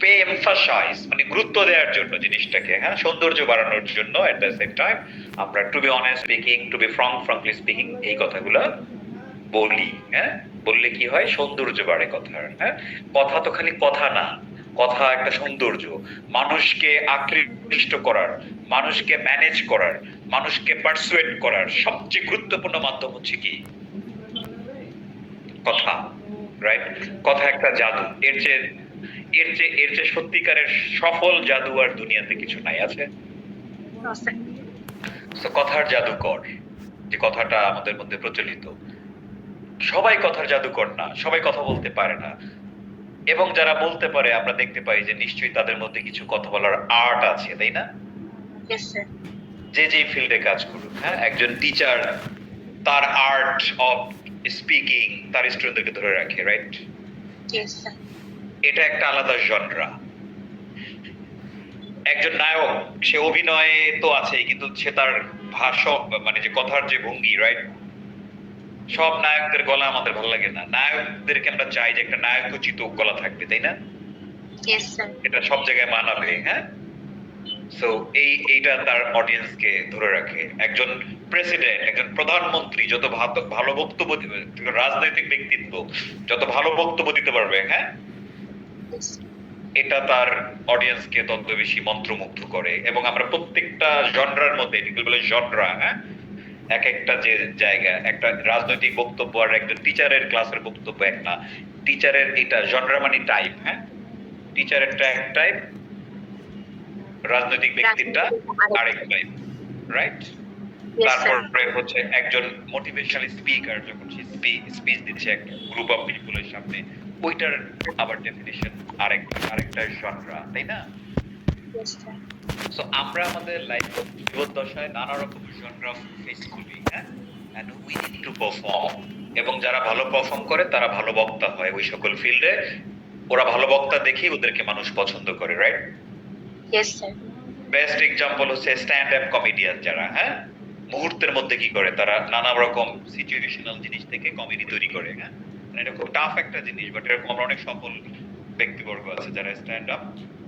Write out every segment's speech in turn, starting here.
Pay emphasise মানে গুরুত্ব দেওয়ার জন্য জিনিসটাকে, হ্যাঁ, সৌন্দর্য বাড়ানোর জন্য এট দ্য সেম টাইম আমরা to be honest speaking, to be frankly speaking এই কথাগুলো বলি, হ্যাঁ। বললে কি হয়, সৌন্দর্য বাড়ে কথার, হ্যাঁ। কথা তো খালি কথা না, কথা একটা সৌন্দর্য, মানুষকে আকৃষ্ট করার, মানুষকে ম্যানেজ করার, মানুষকে পারসুয়েট করার সবচেয়ে গুরুত্বপূর্ণ মাধ্যম হচ্ছে কি, কথা, রাইট? কথা একটা জাদু, এর চেয়ে সত্যিকারের সফল জাদু আর দুনিয়াতে কিছু নাই, আছে? তো কথার জাদুকর, যে কথাটা আমাদের মধ্যে প্রচলিত, সবাই কথার জাদুকর না, সবাই কথা বলতে পারে না, এবং যারা বলতে পারে আমরা দেখতে পাই যে নিশ্চয়ই তাদের মধ্যে কিছু কথা বলার আর্ট আছে, তাই না? যে যে ফিল্ডে কাজ করুক, হ্যাঁ, একজন টিচার তার আর্ট অফ স্পিকিং তার স্টুডেন্টদেরকে ধরে রাখে, রাইট? এটা একটা আলাদা জনরা। একজন নায়ক, সে অভিনয়ে তো আছেই, কিন্তু সে তার ভাষা মানে যে কথার যে ভঙ্গি, রাইট? সব নায়কদের গলা আমাদের ভালো লাগে না, নায়কদেরকে আমরা চাই যে একটা নায়কোচিত গলা থাকবে, তাই না? এটা সব জায়গায় মানাবে, হ্যাঁ। সো এইটা তার অডিয়েন্সকে ধরে রাখে। একজন প্রেসিডেন্ট, একজন প্রধানমন্ত্রী যত ভালো বক্তব্য দিবে, রাজনৈতিক ব্যক্তিত্ব যত ভালো বক্তব্য দিতে পারবে, হ্যাঁ, এটা তার অডিয়েন্সকে তত বেশি মন্ত্রমুগ্ধ করে। এবং আমরা প্রত্যেকটা জনরার মধ্যে, এটাকে বলে জনরা, হ্যাঁ, এক একটা যে জায়গা, একটা রাজনৈতিক বক্তব্য আর একজন টিচারের ক্লাসের বক্তব্য এক না। টিচারের এটা জনরা মানে টাইপ, হ্যাঁ, টিচারের এক টাইপ, রাজনৈতিক ব্যক্তিটা আরেক টাইপ, রাইট? তারপরে হচ্ছে একজন মোটিভেশনাল স্পিকার যখন সে স্পিচ দিচ্ছে একটা গ্রুপ অফ পিপলের সামনে, ওইটার আবার ডেফিনিশন আরেকটা জনরা, তাই না? সো আমরা আমাদের লাইফ জীবদ্দশায় নানা রকম জনরা ফেস করি, হ্যাঁ, and we need to perform. এবং যারা ভালো পারফর্ম করে তারা ভালো বক্তা হয় ওই সকল ফিল্ডে। ওরা ভালো বক্তা দেখেই ওদেরকে মানুষ পছন্দ করে, রাইট? বেস্ট এক্সাম্পল হচ্ছে স্ট্যান্ড আপ কমেডিয়ান যারা, হ্যাঁ, মুহূর্তের মধ্যে কি করে, তারা নানা রকম সিচুয়েশনাল জিনিস থেকে কমেডি তৈরি করে, হ্যাঁ। এটা খুব টাফ একটা জিনিস, বাট এরকম অনেক সফল ব্যক্তিবর্গ আছে যারা স্ট্যান্ড আপ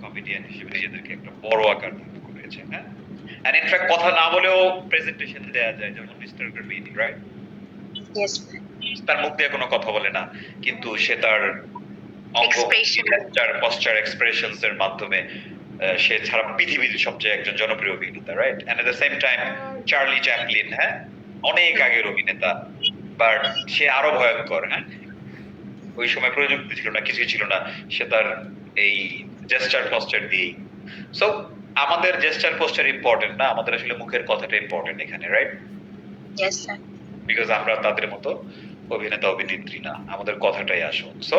কমেডিয়ান হিসেবে নিজেদেরকে একটা বড় আকার ধারণ করেছে, হ্যাঁ। এন্ড ইনফ্যাক্ট কথা না বলেও প্রেজেন্টেশন দেয়া যায়, যেমন মিস্টার গ্রামিনি, রাইট? তার মুখ দিয়ে কোনো কথা বলে না, কিন্তু সে তার অঙ্গ পশ্চার এক্সপ্রেশনস এর মাধ্যমে সে ছাড়া পৃথিবীর সবচেয়ে একজন জনপ্রিয় অভিনেতা, right? And at the same time Charlie Chaplin, হ্যাঁ, অনেক আগের অভিনেতা, বাট সে আরো ভয়ঙ্কর, হ্যাঁ। ওই সময় প্রযুক্তি ছিল না, কিছু ছিল না, সে তার এই জেস্টার পশ্চার দিয়ে। সো আমাদের জেস্টার পশ্চার ইম্পর্টেন্ট না, আমাদের আসলে মুখের কথাটা ইম্পর্টেন্ট এখানে, রাইট? বিকজ আমরা তাদের মতো অভিনেতা অভিনেত্রী না, আমাদের কথাটাই আসল। সো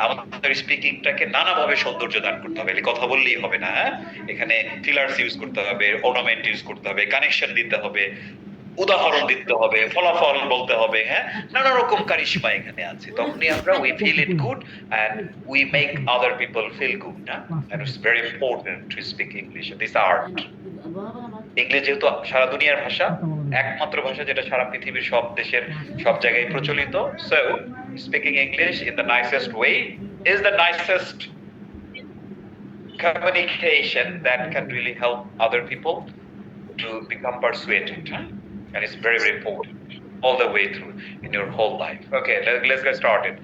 আমাদের স্পিকিংটাকে নানাভাবে সৌন্দর্য দান করতে হবে, কথা বললেই হবে না, হ্যাঁ। এখানে ফিলার্স ইউজ করতে হবে, অর্নামেন্ট ইউজ করতে হবে, কানেকশন দিতে হবে, উদাহরণ দিতে হবে, ফলাফল বলতে হবে, হ্যাঁ। নানা রকম কারিশমা এখানে আছে, তখনই আমরা we feel it good and we make other people feel good, না? And it's very important to speak English, this art. ইংরেজি যেহেতু সারা দুনিয়ার ভাষা, একমাত্র ভাষা যেটা সারা পৃথিবীর সব দেশের সব জায়গায় প্রচলিত, so speaking English in the nicest way is the nicest communication that can really help other people to become persuaded, huh? And it's very, very important all the way through in your whole life. Okay, let's get started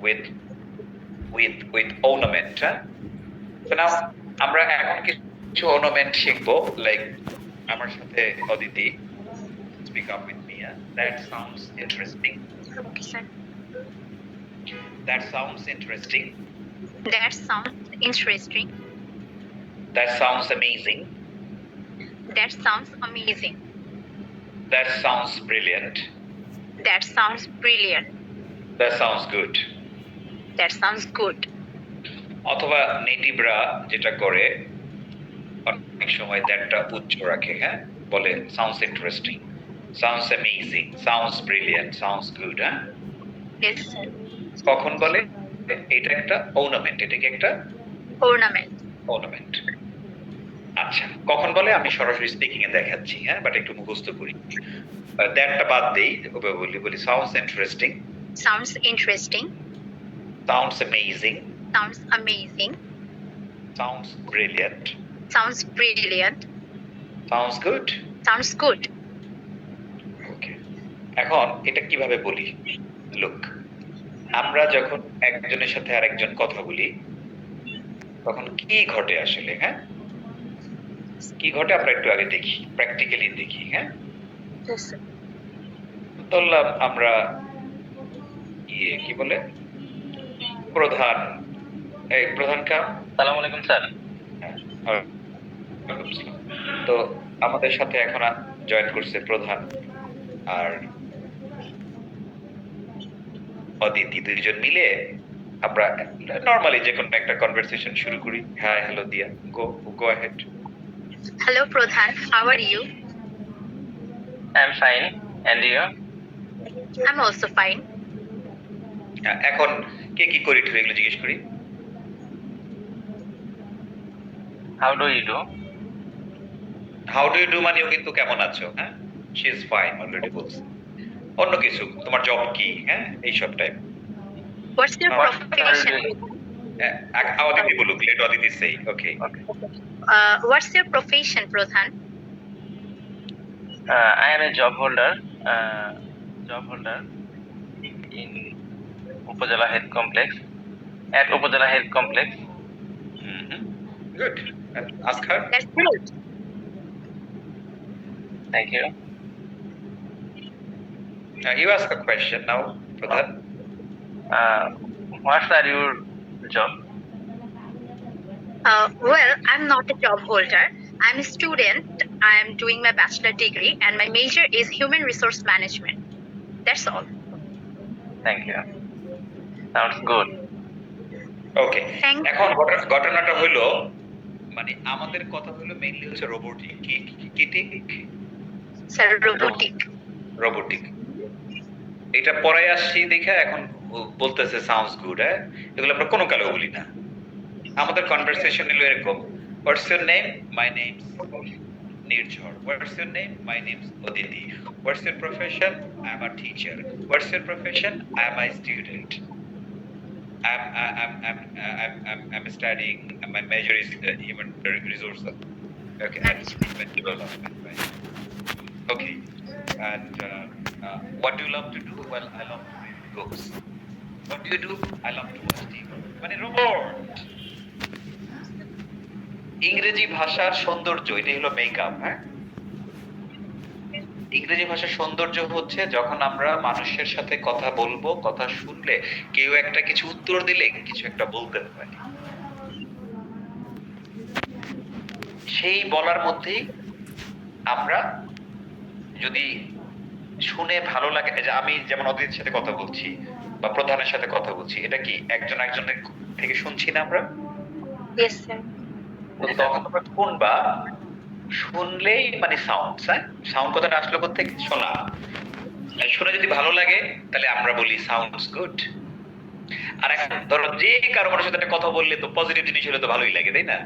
with ornament, huh? So now আমরা এখন কিছু ornament শিখবো, like আমার সাথে Aditi, speak up with me, huh? That sounds interesting. Okay, sir. That sounds interesting. That sounds interesting. That sounds amazing. That sounds amazing. That sounds brilliant. That sounds brilliant. That sounds good. That sounds good. অথবা নেটিভরা যেটা করে অনেক সময় দ্যাটটা উচ্চ রাখে, হ্যাঁ, বলে sounds interesting, sounds amazing, sounds brilliant, sounds good, হ্যাঁ। Yes, sir. কখন বলে? এটা একটা ornament, এটা কি একটা ornament। আচ্ছা, কখন বলে আমি সরাসরি স্পিকিং এ দেখাচ্ছি, হ্যাঁ, বাট একটু মুখস্থ করি। দ্যাটটা বাদ দেই, বলি sounds interesting, sounds interesting, sounds amazing, sounds amazing, Sounds brilliant. Sounds brilliant. Sounds good. Sounds good. ওকে, এখন এটা কিভাবে বলি? লুক, আমরা যখন একজনের সাথে আরেকজন কথা বলি তখন কি ঘটে আসলে, হ্যাঁ? কি ঘটে আমরা একটু আগে দেখি, প্র্যাকটিক্যালি দেখি, হ্যাঁ? Yes, sir. ধরলাম আমরা কি বলে প্রধান, এই প্রধান কাম। সালাম আলাইকুম স্যার। হ্যাঁ, ওয়ালাইকুম আসসালাম। তো আমাদের সাথে এখন জয়েন করছে প্রধান আর অদিতি, দুইজন মিলে আমরা নরমালি যে কোনো একটা কনভারসেশন শুরু করি। হ্যাঁ, hello Diya, go ahead. Hello, Pradhan. How are you? I am fine and you? I'm also fine. এখন কে কি করি একটু এগুলো জিজ্ঞেস করি। How do you do? How do you do মানেও কিন্তু কেমন আছো, হ্যাঁ? শি ইজ ফাইন অলরেডি বলছে। অন্য কিছু, তোমার জব কি, হ্যাঁ, এইসব type. What's your What profession? Aditi বলুক, লেট অদিতি সেই। Okay, What's your profession, Pradhan? I am a job holder in Upazila health complex at Upazila health complex. Good. Ask her. That's great. Thank you. You ask a question now, Pradhan. What's are your job? Well, I'm not a job holder. I'm a student. I'm doing my bachelor degree, and my major is human resource management. That's all. Thank you, sounds good. Okay, Thank you. এখন ঘটনাটা হলো, মানে আমাদের কথা হলো mainly হচ্ছে robotic, Sir, robotic. Robotic. এটা পরে আসছি দেখে এখন বলতেছে সাউন্ডস গুড। হ্যাঁ, এগুলো আমরা কোনো কালেও বলি না। আমাদের কনভারসেশন হলো এরকম, what's your name? My name's Nirjhar. What's your name? My name's Aditi. What's your profession? I am a teacher. What's your profession? I am a student. I'm studying. My major is human resources. Okay, and development. Right. Okay, and what do you love to do? Well, I love to read books. What do you do? I love to watch TV. মানে robot. ইংরেজি ভাষার সৌন্দর্য, এটাই হলো makeup. হ্যাঁ, ইংরেজি ভাষার সৌন্দর্য হচ্ছে যখন আমরা মানুষের সাথে কথা বলবো, কথা শুনলে কেউ একটা কিছু উত্তর দিলে কিছু একটা বলতে পারি, সেই বলার মধ্যেই আমরা যদি শুনে ভালো লাগে, যে আমি যেমন অদিতির সাথে কথা বলছি বা প্রধানের সাথে কথা বলছি, এটা কি একজন একজনের থেকে শুনছি না আমরা? Yes, sir. তো তখন তোমরা শুনবা, শুনলেই মানে সাউন্ড, হ্যাঁ, সাউন্ড কথাটা আসলো কোথেকে? শোনা। শুনে যদি ভালো লাগে তাহলে আমরা বলি সাউন্ডস গুড। আর এখন ধরো যে কারো মানুষের সাথে একটা কথা বললে তো পজিটিভ জিনিস হলে তো ভালোই লাগে, তাই না?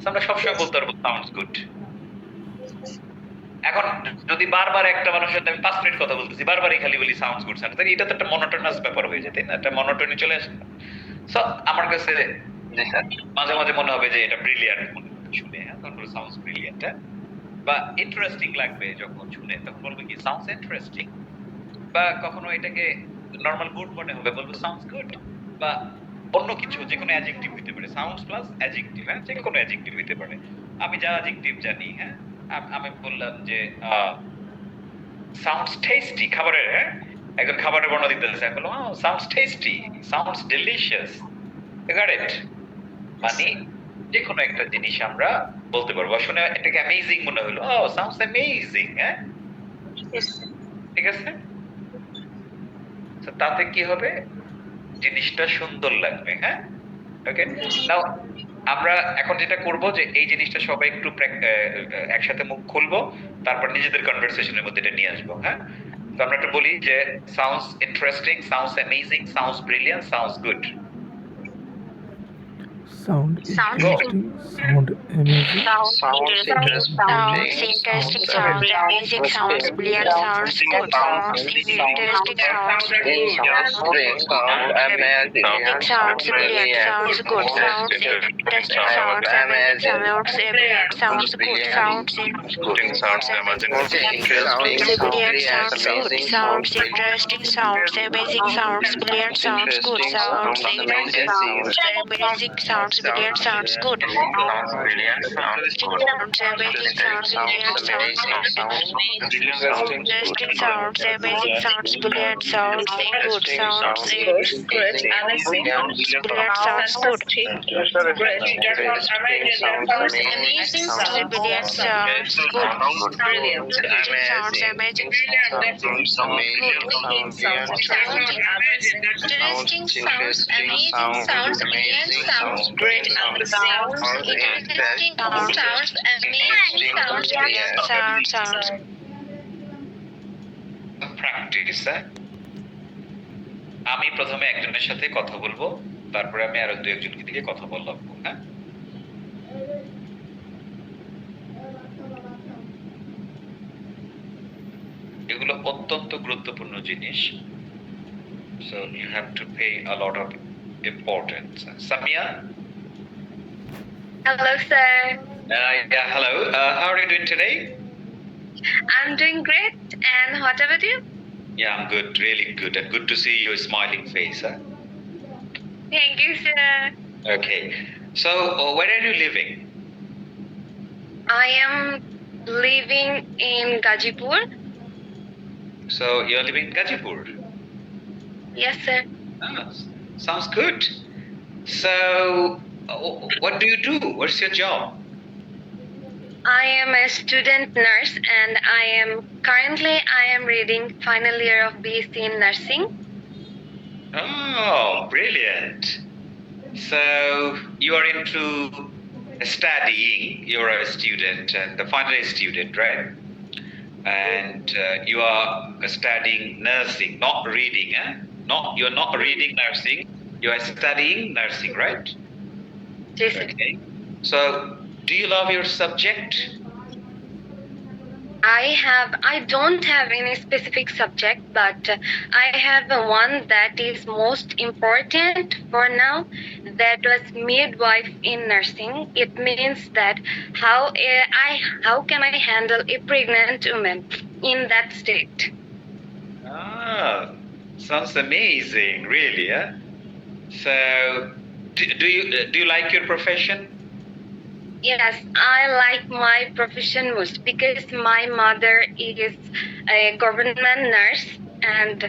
আমরা সবসময় বলতে পারবো সাউন্ডস গুড। এখন যদি বারবার একটা মানুষের সাথে আমি 5 মিনিট কথা বলতেছি, বারবারই খালি বলি সাউন্ডস গুড, তাহলে এটা তো একটা মনোটোনাস ব্যাপার হয়ে যায়, তাই না? একটা মনোটোনি চলে আসে। সো আমার কাছে জি স্যার। মাঝে মাঝে মনে হবে যে এটা ব্রিলিয়ান্ট মনে হবে শুনে, হ্যাঁ, তখন বলবো সাউন্ডস ব্রিলিয়ান্ট। বা ইন্টারেস্টিং লাগবে যখন শুনে, তখন বলবো কি সাউন্ডস ইন্টারেস্টিং। বা কখনো এটাকে নরমাল গুড মনে হবে, বলবো সাউন্ডস গুড। বা অন্য কিছু, যে কোনো অ্যাডজেক্টিভ হতে পারে, সাউন্ডস প্লাস অ্যাডজেক্টিভ, হ্যাঁ, যে কোনো অ্যাডজেক্টিভ হতে পারে। আমি যা অ্যাডজেক্টিভ জানি, হ্যাঁ, আমি বললাম যে সাউন্ডস টেস্টি, খাবারের, হ্যাঁ, একজন খাবারের বর্ণনা দিতেছে, আমি বললাম sounds tasty, sounds delicious. Got it? মানে যে কোনো একটা জিনিস আমরা বলতে পারবো। শুনে এটাকে অ্যামেজিং মনে হলো, সাউন্ডস অ্যামেজিং। হ্যাঁ, Yes, sir. ঠিক আছে। তো তাতে কি হবে? জিনিসটা সুন্দর লাগবে। হ্যাঁ, ওকে। নাও আমরা এখন যেটা করব যে এই জিনিসটা সবাই একটু একসাথে মুখ খুলবো, তারপর নিজেদের কনভারসেশনের মধ্যে এটা নিয়ে আসবো। হ্যাঁ, তো আমরা একটা বলি যে sounds interesting, sounds amazing, sounds brilliant, sounds good. sound Sounds interesting, sound amazing, Sounds interesting. Sounds interesting, sound sounds amazing, sounds brilliant, sounds good, sounds interesting, sounds Sounds amazing. sounds brilliant, sounds good, sounds interesting, sounds amazing, sounds brilliant, sounds good, sounds Good. Sounds amazing. Interesting. brilliant, sounds good, Amazing. sounds interesting, sounds amazing, sounds brilliant, sounds good, sounds Amazing. amazing, sounds brilliant, sounds good. Sounds brilliant. Sounds good. Sounds amazing, sounds brilliant, sounds interesting, sounds amazing, sounds brilliant, sounds good, sounds brilliant, sounds good. Brilliant, sounds good. Sounds amazing, interesting, sounds amazing, sounds brilliant, sounds great, sounds interesting, sounds amazing, sounds brilliant. sounds practice আমি প্রথমে একজনের সাথে কথা বলবো, তারপরে আমি আরো দু একজনকে দিকে কথা বললাম, হ্যাঁ? এগুলো অত্যন্ত গুরুত্বপূর্ণ জিনিস, so you have to pay a lot of importance. Samia? Hello, sir. Yeah, hello. How are you doing today? I'm doing great. And what about you? Yeah, I'm good, really good, and good to see your smiling face. Thank you, sir. Okay, so where are you living? I am living in Gajipur. So you're living in Gajipur? Yes, sir. Ah, sounds good. So what do you do? What's your job? I am a student nurse and I am reading final year of BSc in nursing. Oh, brilliant. So you are into studying, you're a student and the final year student, right? And you are studying nursing, not reading, eh? You're not reading nursing, you are studying nursing, right? Yes, sir. Okay. So do you love your subject? I don't have any specific subject, but I have one that is most important for now. That was midwife in nursing. It means that how can I handle a pregnant woman in that state? Ah, sounds amazing, really, eh? So do you like your profession? Yes, I like my profession most because my mother is a government nurse and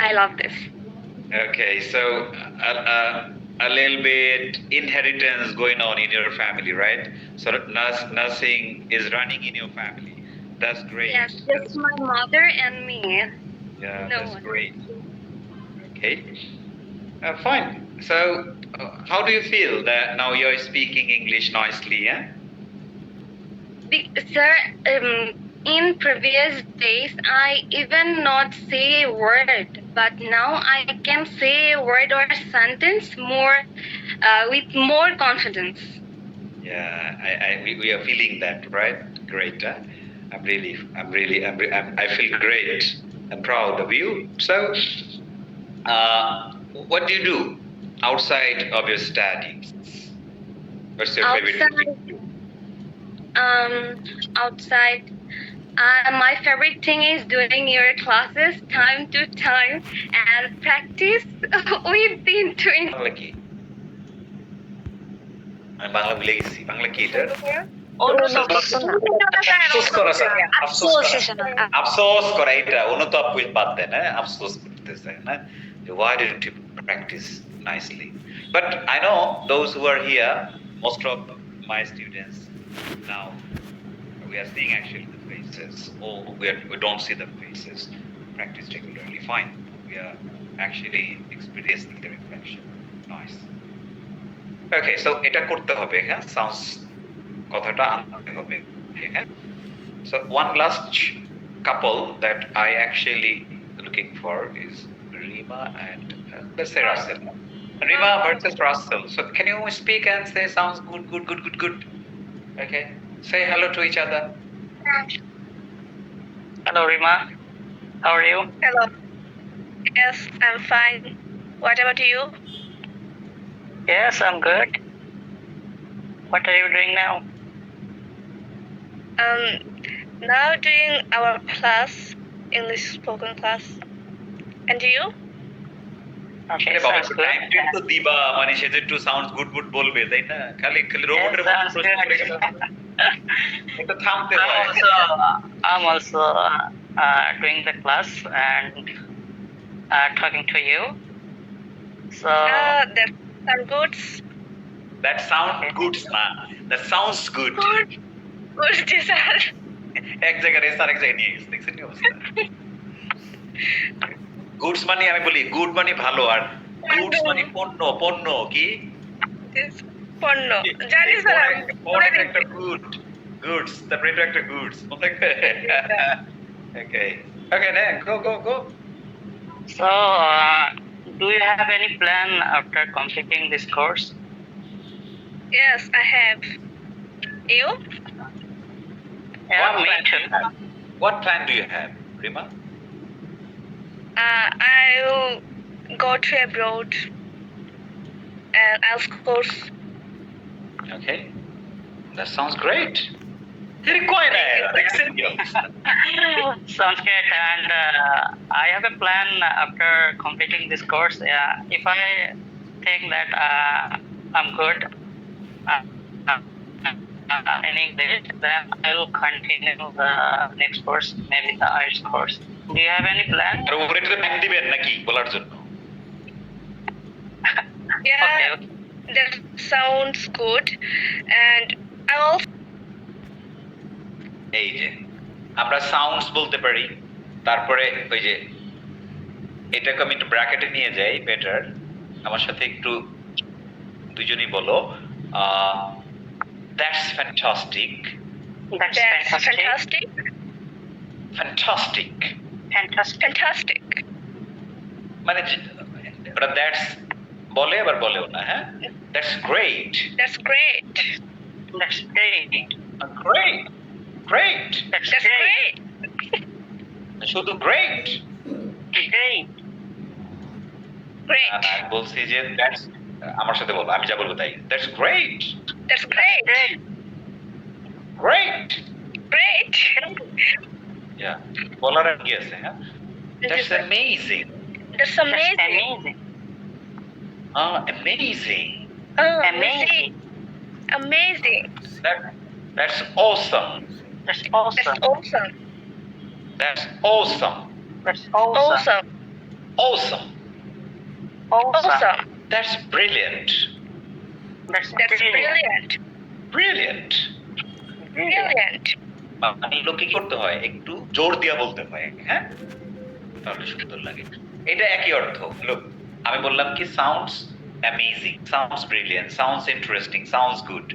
I love this. Okay, so a little bit inheritance going on in your family, right? So nursing is running in your family. That's great. Yes, just my mother and me. Yeah, No that's one. great. Okay, fine. So how do you feel that now you're speaking English nicely? Yeah. Sir, in previous days, I even not say a word, but now I can say a word or a sentence with more confidence. Yeah, we are feeling that, right? Great. Huh? I feel great. I'm proud of you. So, what do you do outside of your studies? What's your favorite thing to do? Outside, my favorite thing is doing your classes time to time and practice. We've been doing. Bangla কি? আমি বাংলা ভুলে গেছি। বাংলা কি এটা? আফসোস করা sir, আফসোস করা এটা অনুতাপ বাদ দেন, আফসোস করতেছে না। Why didn't you practice nicely? But I know those who are here, most of my students now, we are seeing actually the faces, or we don't see the faces. Practice regularly, fine. We are actually experiencing the reflection. Nice. Okay, so এটা করতে হবে, হ্যাঁ, sounds কথাটা আনতে হবে, হ্যাঁ. So one last couple that I actually looking for is Rima and let's say Russell. Rima versus Russell. So can you speak and say sounds good, good, good, good, good? Okay. Say hello to each other. Hello, Rima. How are you? Hello. Yes, I'm fine. What about you? Yes, I'm good. What are you doing now? Now doing our class, English spoken class. And you? Okay, আরে বাবা sounds একটু good. Time ten তো দিবা, মানে সে যে একটু sound good good বলবে, তাই না? খালি খালি রোবটের মতো sounds প্রশ্ন করে গেল। good. একটু থামতে I'm হয়। also doing the class and talking to you. So That sound good. That sound good না, that sounds good. Good. Good, teacher. এক জায়গায় রেস আরেক জায়গায় নিয়ে গেছে, দেখছেন কি অবস্থা? গুডস মানে আমি বলি গুড মানে ভালো, আর গুডস মানে পণ্য, পণ্য কি? পণ্য। জানি স্যার আমি পরে একটা গুড, গুডস, তারপরে এটা একটা গুডস, মনে থাকে? ওকে ওকে, না গো গো গো। So, do you have any plan after completing this course? Yes, I have. You? Yeah, me too. What plan do you have, Rima? I will go to abroad and IELTS course. Okay, that sounds great. तेरी कोई ना है, देखते हैं क्या? Sounds great. And I have a plan after completing this course. If I think that I'm good in English, then I will continue the next course, maybe the IELTS course. Do you have any plan? আর উপরে একটু time দিবেন নাকি বলার জন্য? Yeah, Okay. that sounds good. And I also এই যে আমরা sounds বলতে পারি, তারপরে ওই যে এটাকে আমি একটু ব্র্যাকেটে নিয়ে যাই বেটার। আমার সাথে একটু দুজনই বলো, that's fantastic, That's fantastic. Fantastic. fantastic. মানে ওটা দ্যাটস বলে আবার বলেও না, হ্যাঁ? That's great, That's great. That's great. Great, great, That's That's great. great. শুধু গ্রেট। Great. Great. আমি বলছি যে দ্যাটস, আমার সাথে বলো, আমি যা বলবো তাই। That's great, That's great. Great. Great. ইয়া, বলার আর কি আছে, হ্যাঁ? That's amazing, That's amazing. Amazing. amazing, Oh, Amazing. amazing. that's awesome, That's That's awesome. awesome. that's awesome, That's awesome. Awesome. awesome, Awesome. that's brilliant, That's That's brilliant. brilliant. brilliant। Brilliant. মানে লোকে কি করতে হয়, একটু জোর দিয়া বলতে হয়, হ্যাঁ, তাহলে সুন্দর লাগে। এটা একই অর্থ। লোক আমি বললাম কি sounds amazing, sounds brilliant, sounds interesting, sounds good,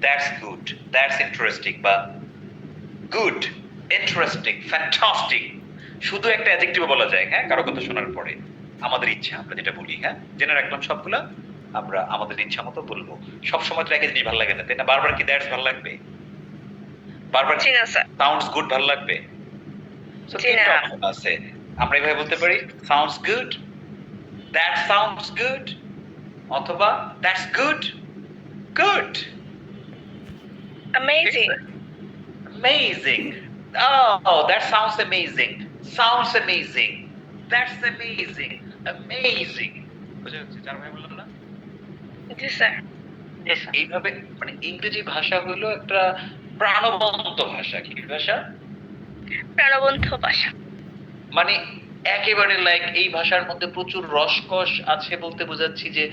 that's good, that's interesting, বা গুড, ইন্টারেস্টিং, ফ্যান্টাস্টিক। শুধু একটা অ্যাডজেক্টিভে বলা যায়, হ্যাঁ, কারো কথা শোনার পরে। আমাদের ইচ্ছা আমরা যেটা বলি, হ্যাঁ, জেনে রাখলাম সবগুলা আমরা আমাদের ইচ্ছা মতো বলবো। সবসময় তো একই জিনিস ভালো লাগে না, তাই না? বারবার কি দ্যাটস ভালো লাগবে? বারবার জি না, স্যার। সাউন্ডস গুড ভালো লাগবে? So, জি না। তিনটা option আছে। আমরা এভাবে বলতে পারি sounds good, that sounds good, অথবা that's good, good, Amazing. amazing, oh that sounds amazing, sounds amazing, that's amazing, amazing। বুঝা যাচ্ছে? চার ভাই বললাম না? জি স্যার। Yes. এইভাবে মানে ইংরেজি ভাষা হলো একটা প্রাণবন্ত ভাষা। কি ভাষা? প্রাণবন্ত ভাষা। মানে একেবারে লাইক এই ভাষার মধ্যে প্রচুর রসকস আছে বলতে বোঝাচ্ছি যে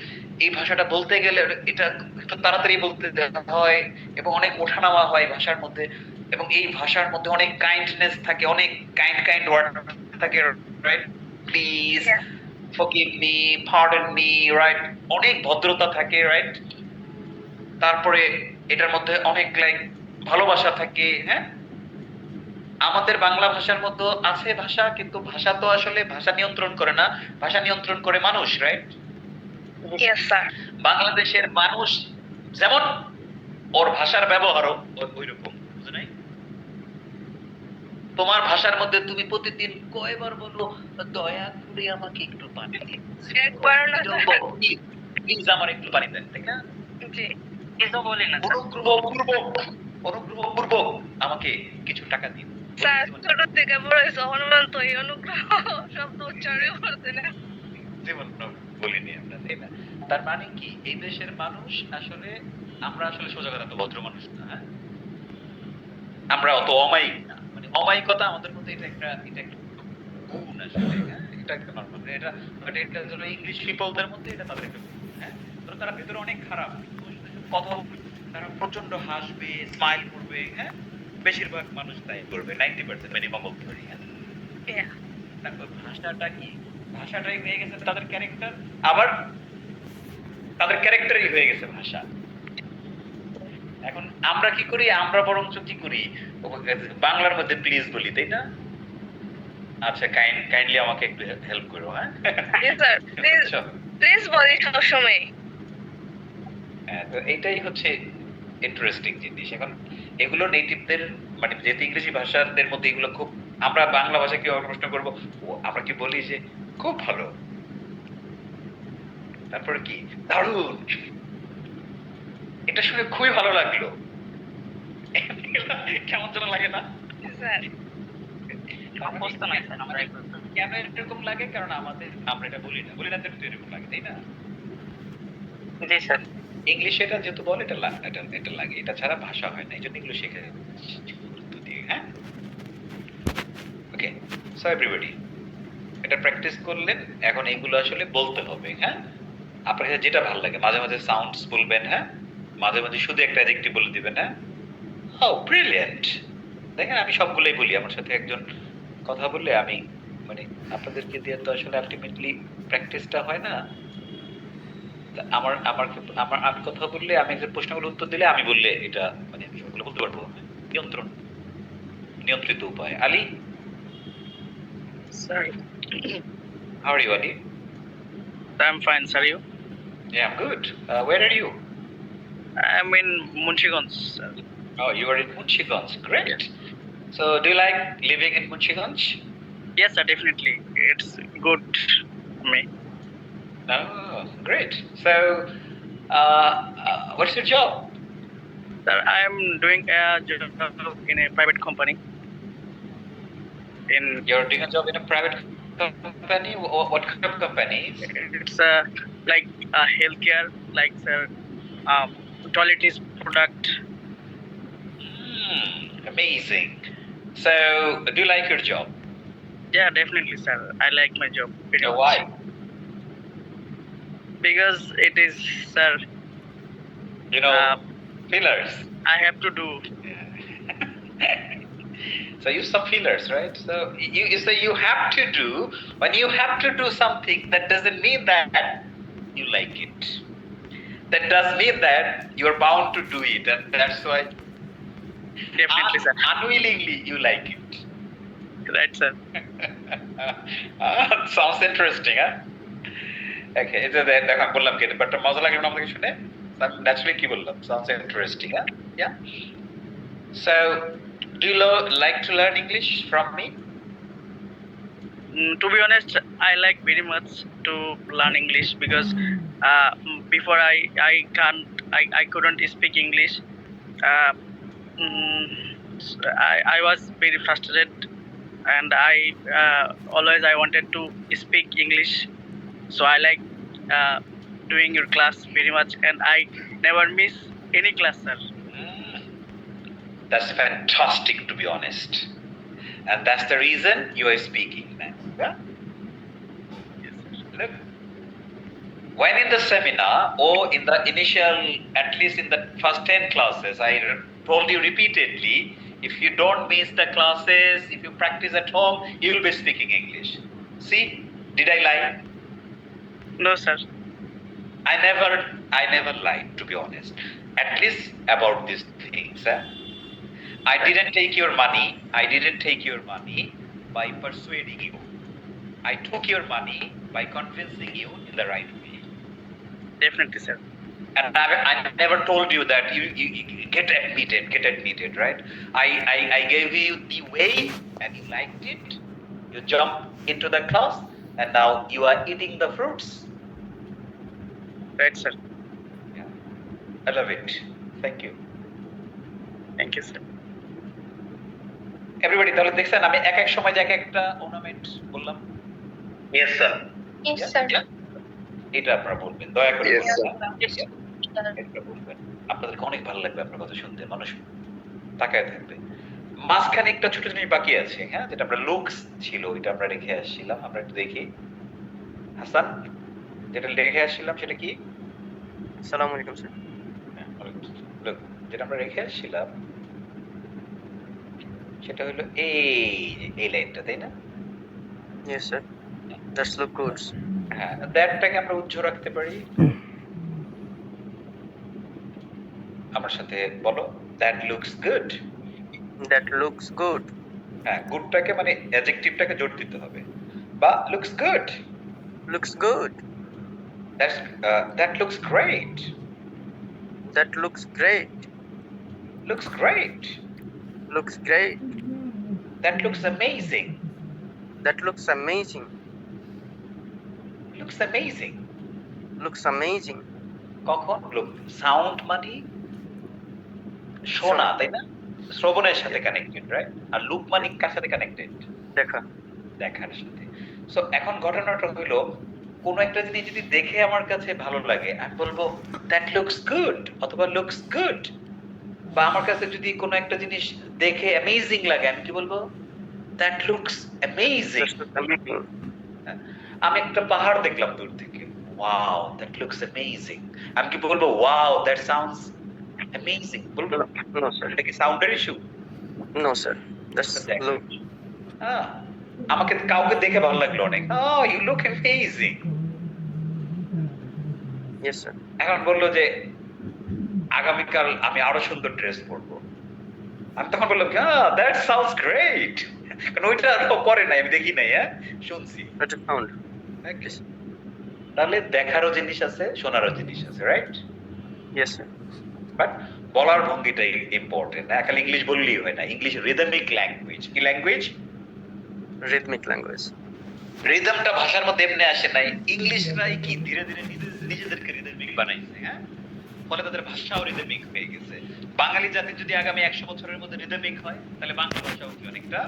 এই ভাষাটা বলতে গেলে এটা একটু তাড়াতাড়ি বলতে হয় এবং অনেক ওঠানামা হয় ভাষার মধ্যে, এবং এই ভাষার মধ্যে অনেক কাইন্ডনেস থাকে, অনেক কাইন্ড ওয়ার্ড থাকে, right? Please, Yeah. Forgive me, pardon me, right? অনেক ভদ্রতা থাকে, রাইট? তারপরে এটার মধ্যে অনেক লাইক ভালোবাসা থাকে, হ্যাঁ? আমাদের বাংলা ভাষার মতো আছে ভাষা, কিন্তু ভাষা তো আসলে ভাষা নিয়ন্ত্রণ করে না, ভাষা নিয়ন্ত্রণ করে মানুষ, রাইট? Yes, sir. বাংলাদেশের মানুষ যেমন, ওর ভাষার ব্যবহারও ওই রকম, বুঝো নাই? তোমার ভাষার মধ্যে তুমি প্রতিদিন কয়বার বলো দয়া করে আমাকে একটু পানি দিন, একবারও না, স্যার। প্লিজ আমার একটু পানি দেন, তাই না? জি। কিছু বলি না স্যার। অনুগ্রহপূর্বক আমাকে কিছু টাকা দিন। স্যার, ছোট থেকে বড় হয়েছে অনন্ত এই অনুগ্রহ শব্দ উচ্চারণ করতে না। জীবন বলিনি আমরা, তাই না? তার মানে কি, এই দেশের মানুষ আসলে, আমরা আসলে সোজা কথা তো ভদ্র মানুষ না, হ্যাঁ? আমরা অত অমায়িক না, মানে অমায়িকতা আমাদের মধ্যে এটা একটা গুণ আসলে, হ্যাঁ? এটা একটা নরমাল, এটা বাট এটা হলো ইংলিশ পিপলদের মধ্যে এটা তাদের একটা গুণ, হ্যাঁ? ধরো তারা ভেতরে অনেক খারাপ, কথা তারা প্রচন্ড হাসবে, স্মাইল করবে, হ্যাঁ? বেশিরভাগ মানুষ তাই করবে, 90% মিনিমাম বলতে পারি, হ্যাঁ? Yeah. তারপর ভাষাটা কি, ভাষাটাই হয়ে গেছে তাদের ক্যারেক্টার, আবার তাদের ক্যারেক্টারই হয়ে গেছে ভাষা। এখন আমরা কি করি, আমরা বরঞ্চ কি করি, বাংলার মধ্যে প্লিজ বলি, তাই না? আচ্ছা, কাইন্ডলি আমাকে একটু হেল্প করো, হ্যাঁ? Yes, sir. Please, আচ্ছা, please বলি সবসময়। তো এটাই হচ্ছে ইন্টারেস্টিং জিনিস। এখন এগুলো নেটিভদের, মানে যেহেতু ইংরেজি ভাষাদের মধ্যে এগুলো খুব, আমরা বাংলা ভাষা কি প্রশ্ন করবো, আমরা কি বলি যে খুব ভালো, তারপরে কি দারুণ, এটা শুনে খুবই ভালো লাগলো, কেমন যেন লাগে না? স্যার, অভ্যস্ত নয় স্যার আমরা একটু। কেন এরকম লাগে? কারণ আমরা এটা বলি না তো এরকম লাগে, তাই না? জি স্যার। ইংলিশে এটা যেহেতু বলে, এটা লাগে, এটা ছাড়া ভাষা হয় না, এই জন্য এগুলো শেখা গুরুত্ব দিয়ে, হ্যাঁ? ওকে, সো এভরিবডি এটা প্র্যাকটিস করলেন, এখন এগুলো আসলে বলতে হবে, হ্যাঁ? আপনার কাছে যেটা ভালো লাগে, মাঝে মাঝে সাউন্ডস বলবেন, হ্যাঁ? মাঝে মাঝে শুধু একটা অ্যাডজেক্টিভ বলে দিবেন, হ্যাঁ? ও ব্রিলিয়েন্ট! দেখেন, আমি সবগুলোই বলি, আমার সাথে একজন কথা বললে আমি, মানে আপনাদেরকে দিয়ে তো আসলে আলটিমেটলি প্র্যাকটিসটা হয় না। আমি কথা বললে, আমি একজন প্রশ্নগুলো উত্তর দিলে, আমি বললে এটা, মানে আমি সবগুলো বলতে পারবো, নিয়ন্ত্রিত উপায়। Ali, Sir, how are you, Ali? I'm fine, sir. You? Yeah, I'm good. Where are you? I'm in Munchiganj, sir. Oh, you are in Munchiganj. Great. Yes. So, do you like living in Munchiganj? Yes, sir, definitely. It's good for me. Oh, great. So, what's your job? Sir, I'm doing a job in a private company. You're doing a job in a private company? What kind of company? It's like a healthcare, like sir, toiletries product. Amazing. So, do you like your job? Yeah, definitely, sir. I like my job. Very much. Why? Because it is, sir. You know, Uh, fillers. I have to do. So use some fillers, right? So you say you have to do, when you have to do something, that doesn't mean that you like it. That does mean that you're bound to do it, and that's why Definitely, sir. unwillingly you like it. Right, sir. Sounds interesting, huh? Okay, it's a দেখো আমি বললাম কি, but মজা লাগলো না আমাকে শুনে? আমি ন্যাচারালি কি বললাম? Sounds interesting, huh? Yeah. So, do you like to learn English from me? To be honest, I like very much to learn English because before I couldn't speak English. I was very frustrated, and always I wanted to speak English. So I like doing your class very much, and I never miss any class, sir. That's fantastic, to be honest. And that's the reason you are speaking now. Yeah? Look, when in the seminar or in the initial, at least in the first 10 classes, I told you repeatedly, if you don't miss the classes, if you practice at home, you will be speaking English. See, did I lie? No, sir. I never lied, to be honest. At least about these things. I didn't take your money. I didn't take your money by persuading you. I took your money by convincing you in the right way. Definitely, sir. And I never told you that you get admitted, right? I gave you the way and you liked it. You jump into the class and now you are eating the fruits. Right, sir. Yeah. I love it. Thank you. Thank you, sir. Everybody তাহলে দেখছেন আমি এক এক সময় যে এক একটা ornament বললাম। Yes, sir. Yes, sir. এটা আপনারা বলবেন দয়া করে Yes, বলবেন, sir. হ্যাঁ? এটা বলবেন আপনাদেরকে অনেক ভালো লাগবে আপনার কথা শুনতে, মানুষ তাকায় থাকবে। মাঝখানে একটা ছোট জিনিস বাকি আছে, হ্যাঁ, যেটা আমরা লুকস ছিল ওইটা আমরা রেখে আসছিলাম, আমরা একটু দেখি। হাসান, যেটা রেখে আসছিলাম সেটা কি? Assalamu alaikum, sir. Look, যেটা আমরা রেখে আসছিলাম সেটা হলো এই লাইনটা, তাই না? Yes, sir. That's look good. হ্যাঁ, দ্যাটটাকে আমরা উজ্জ্ব রাখতে পারি। আমার সাথে বলো, that looks good. That looks good. হ্যাঁ, গুডটাকে মানে অ্যাডজেক্টিভটাকে জোর দিতে হবে, বা looks good, Looks good. That looks great, That looks great. Looks great, Looks great. That looks amazing, That looks amazing. Looks amazing. Looks amazing. কখন লুক সাউন্ড মানে শোনা, তাই না? শ্রবণের সাথে কানেক্টেড, রাইট? আর লুক মানে কার সাথে কানেক্টেড? দেখা। দেখার সাথে। সো এখন ঘটনাটা হলো কোন একটা জিনিস যদি দেখে আমার কাছে ভালো লাগে আমি বলবো দ্যাট লুকস গুড অথবা লুকস গুড, বা আমার কাছে যদি কোন একটা জিনিস দেখে অ্যামেজিং লাগে আমি কি বলবো that looks amazing. That looks amazing. আমি একটা পাহাড় দেখলাম দূর থেকে, ওয়াও দ্যাট লুকস অ্যামেজিং, আমি কি বলবো ওয়াও দ্যাট সাউন্ডস অ্যামেজিং বলবো? No, sir. এটা কি সাউন্ডের issue? No, sir. That's look. হ্যাঁ, আমাকে কাউকে দেখে ভালো লাগলো অনেক, oh you look amazing. Yes, sir. এখন বললো যে আগামীকাল আমি আরো সুন্দর ড্রেস পরবো, আমি তখন বললাম দ্যাট সাউন্ডস গ্রেট, কারণ ওইটা তো করে নাই, আমি দেখি নাই, হ্যাঁ শুনছি। That's a sound. তাহলে দেখারও জিনিস আছে, শোনারও জিনিস আছে, রাইট? Yes, sir. বাট বলার ভঙ্গিটাই ইম্পর্টেন্ট, না খালি ইংলিশ বললেই হয় না। English rhythmic language. কি ল্যাঙ্গুয়েজ? Rhythmic language. রিদমটা ভাষার মধ্যে এমনি আসে নাই, ইংলিশরাই কি ধীরে ধীরে নিজেদেরকে রিদমিক বানাইছে, হ্যাঁ, ফলে তাদের ভাষাও রিদমিক হয়ে গেছে। বাঙালি জাতি যদি আগামী 100 বছরের মধ্যে রিদমিক হয় তাহলে বাংলা ভাষাও কি অনেকটা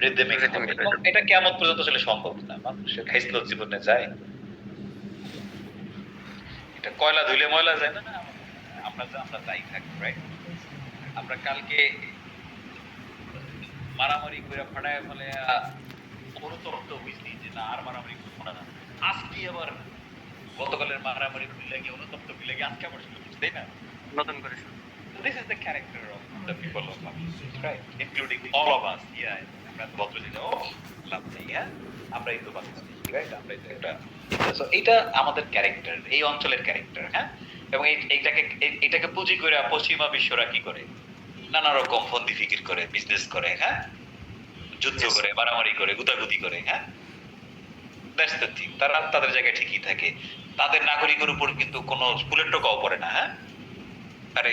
রিদমিক হবে। এবং এটা কিয়ামত পর্যন্ত আসলে সম্ভব না, মানুষের খাইসলত জীবনে যায়, এটা কয়লা ধুইলে ময়লা যায় না, আমরা তাই থাকি, রাইট? আমরা কালকে মারামারি করে ফাটায় ফলে অনুতপ্ত হইছি যে না আর মারামারি করবো না, আজকে আবার গতকালের মারামারি ভুলে গিয়ে অনুতপ্ত ভুলে গিয়ে আজকে আবার শুরু করছি, তাই না? নতুন করে শুরু। This is the character of the people of Bangladesh, right? Including all of us. Yeah, আমরা ভদ্র যে লাভ নেই, হ্যাঁ, আমরা এই তো বাংলাদেশি, রাইট? আমরা এটা সো এটা আমাদের ক্যারেক্টার, এই অঞ্চলের ক্যারেক্টার, হ্যাঁ। এবং এইটাকে পুঁজি করে পশ্চিমা বিশ্বরা কি করে, নানা রকম ফন্দি ফিকির করে, বিজনেস করে, হ্যাঁ, যুদ্ধ করে, মারামারি করে, গুতাগুতি করে, হ্যাঁ। That's the thing. তারা তাদের জায়গায় ঠিকই থাকে, তাদের নাগরিকের উপর কিন্তু কোনো বুলেট টোকাও পড়ে না, হ্যাঁ। আর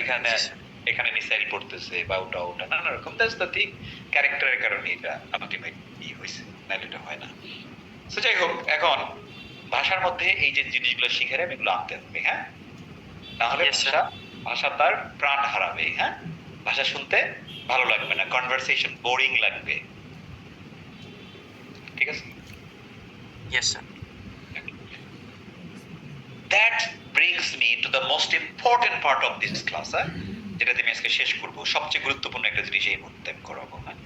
এখানে মিসাইল পড়তেছে বা ওটা নানা রকম, দ্যাটস দ্য থিং। ক্যারেক্টারের কারণে এটা আলটিমেট হয়েছে, নাহলে এটা হয় না। সো যাই হোক, এখন ভাষার মধ্যে এই যে জিনিসগুলো শিখে আমি এগুলো আনতে হবে, হ্যাঁ, নাহলে ভাষা তার প্রাণ হারাবে, হ্যাঁ। ভাষা শুনতে ভালো লাগবে না, কনভারসেশন বোরিং লাগবে, ঠিক আছে? Yes, sir. That brings me to the most important part of this class, যেটা আমি আজকে শেষ করব। সবচেয়ে গুরুত্বপূর্ণ একটা জিনিস এই মুহূর্তে আমি করাবো, হ্যাঁ।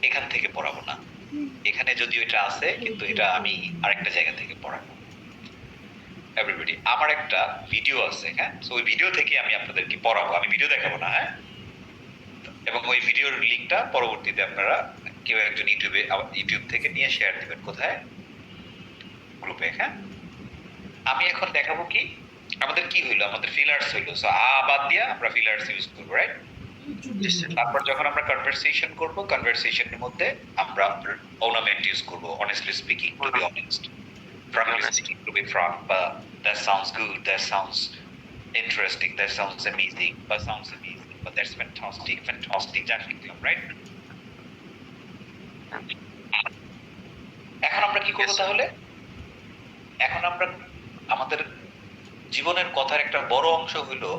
এখান থেকে পড়াবো না, এখানে যদিও এটা আছে কিন্তু এটা আমি আরেকটা জায়গা থেকে পড়াবো। এভরিবডি, আমার একটা ভিডিও আছে, হ্যাঁ, সো ওই ভিডিও থেকে আমি আপনাদেরকে পড়াবো, আমি ভিডিও দেখাবো না, হ্যাঁ। এবং ওই ভিডিওর লিংকটা পরবর্তীতে আপনারা কেউ একজন ইউটিউব থেকে নিয়ে শেয়ার দিবেন, কোথায়? গ্রুপে, হ্যাঁ। আমি এখন দেখাবো কি আমাদের কি হইলো, আমাদের ফিলার্স হইলো, সো বাদ দিয়া আমরা ফিলার্স ইউজ করবো, রাইট? তারপর যখন আমরা কনভারসেশন করব, কনভারসেশনের মধ্যে আমরা অর্নামেন্ট ইউজ করব, honestly speaking, to be honest, frankly speaking, to be frank, but that sounds good, that sounds interesting, that sounds amazing, but that's fantastic, যা শিখলাম, রাইট? এখন আমরা কি করব তাহলে? এখন আমরা আমাদের জীবনের কথার একটা বড় অংশ হলো